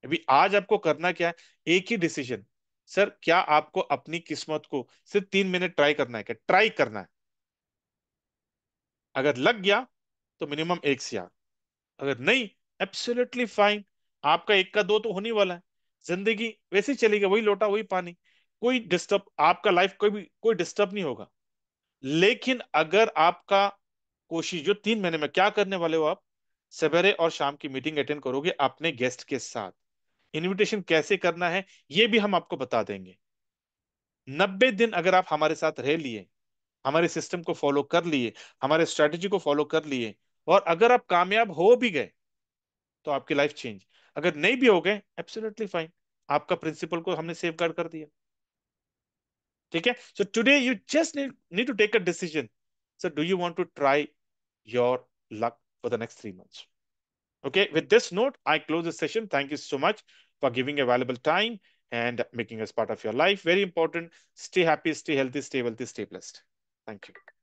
अभी आज आपको करना क्या है, एक ही डिसीजन। सर क्या आपको अपनी किस्मत को सिर्फ 3 मिनट ट्राई करना है? क्या ट्राई करना है? अगर लग गया तो मिनिमम 1 CR, अगर नहीं, एब्सोल्युटली फाइन। आपका 1 का 2 तो होने वाला है। जिंदगी वैसे ही चलेगी, वही लोटा वही पानी। कोई डिस्टर्ब, आपका लाइफ कोई डिस्टर्ब नहीं होगा। लेकिन अगर आपका कोशिश, जो 3 महीने में क्या करने वाले हो आप, सवेरे और शाम की मीटिंग अटेंड करोगे अपने गेस्ट के साथ। इनविटेशन कैसे करना है ये भी हम आपको बता देंगे। 90 दिन अगर आप हमारे साथ रह लिए, हमारे सिस्टम को फॉलो कर लिए, हमारे स्ट्रेटेजी को फॉलो कर लिए, और अगर आप कामयाब हो भी गए, तो आपकी लाइफ चेंज। अगर नहीं भी हो गए, एब्सोल्युटली फाइन, आपका प्रिंसिपल को हमने सेव गार्ड कर दिया। ठीक है, so today you just need to take a decision. So do you want to try your luck for the next 3 months? Okay, with this note, I close this session. Thank you so much for giving a valuable time and making us part of your life. Very important. Stay happy, stay healthy, stay wealthy, stay blessed. Thank you.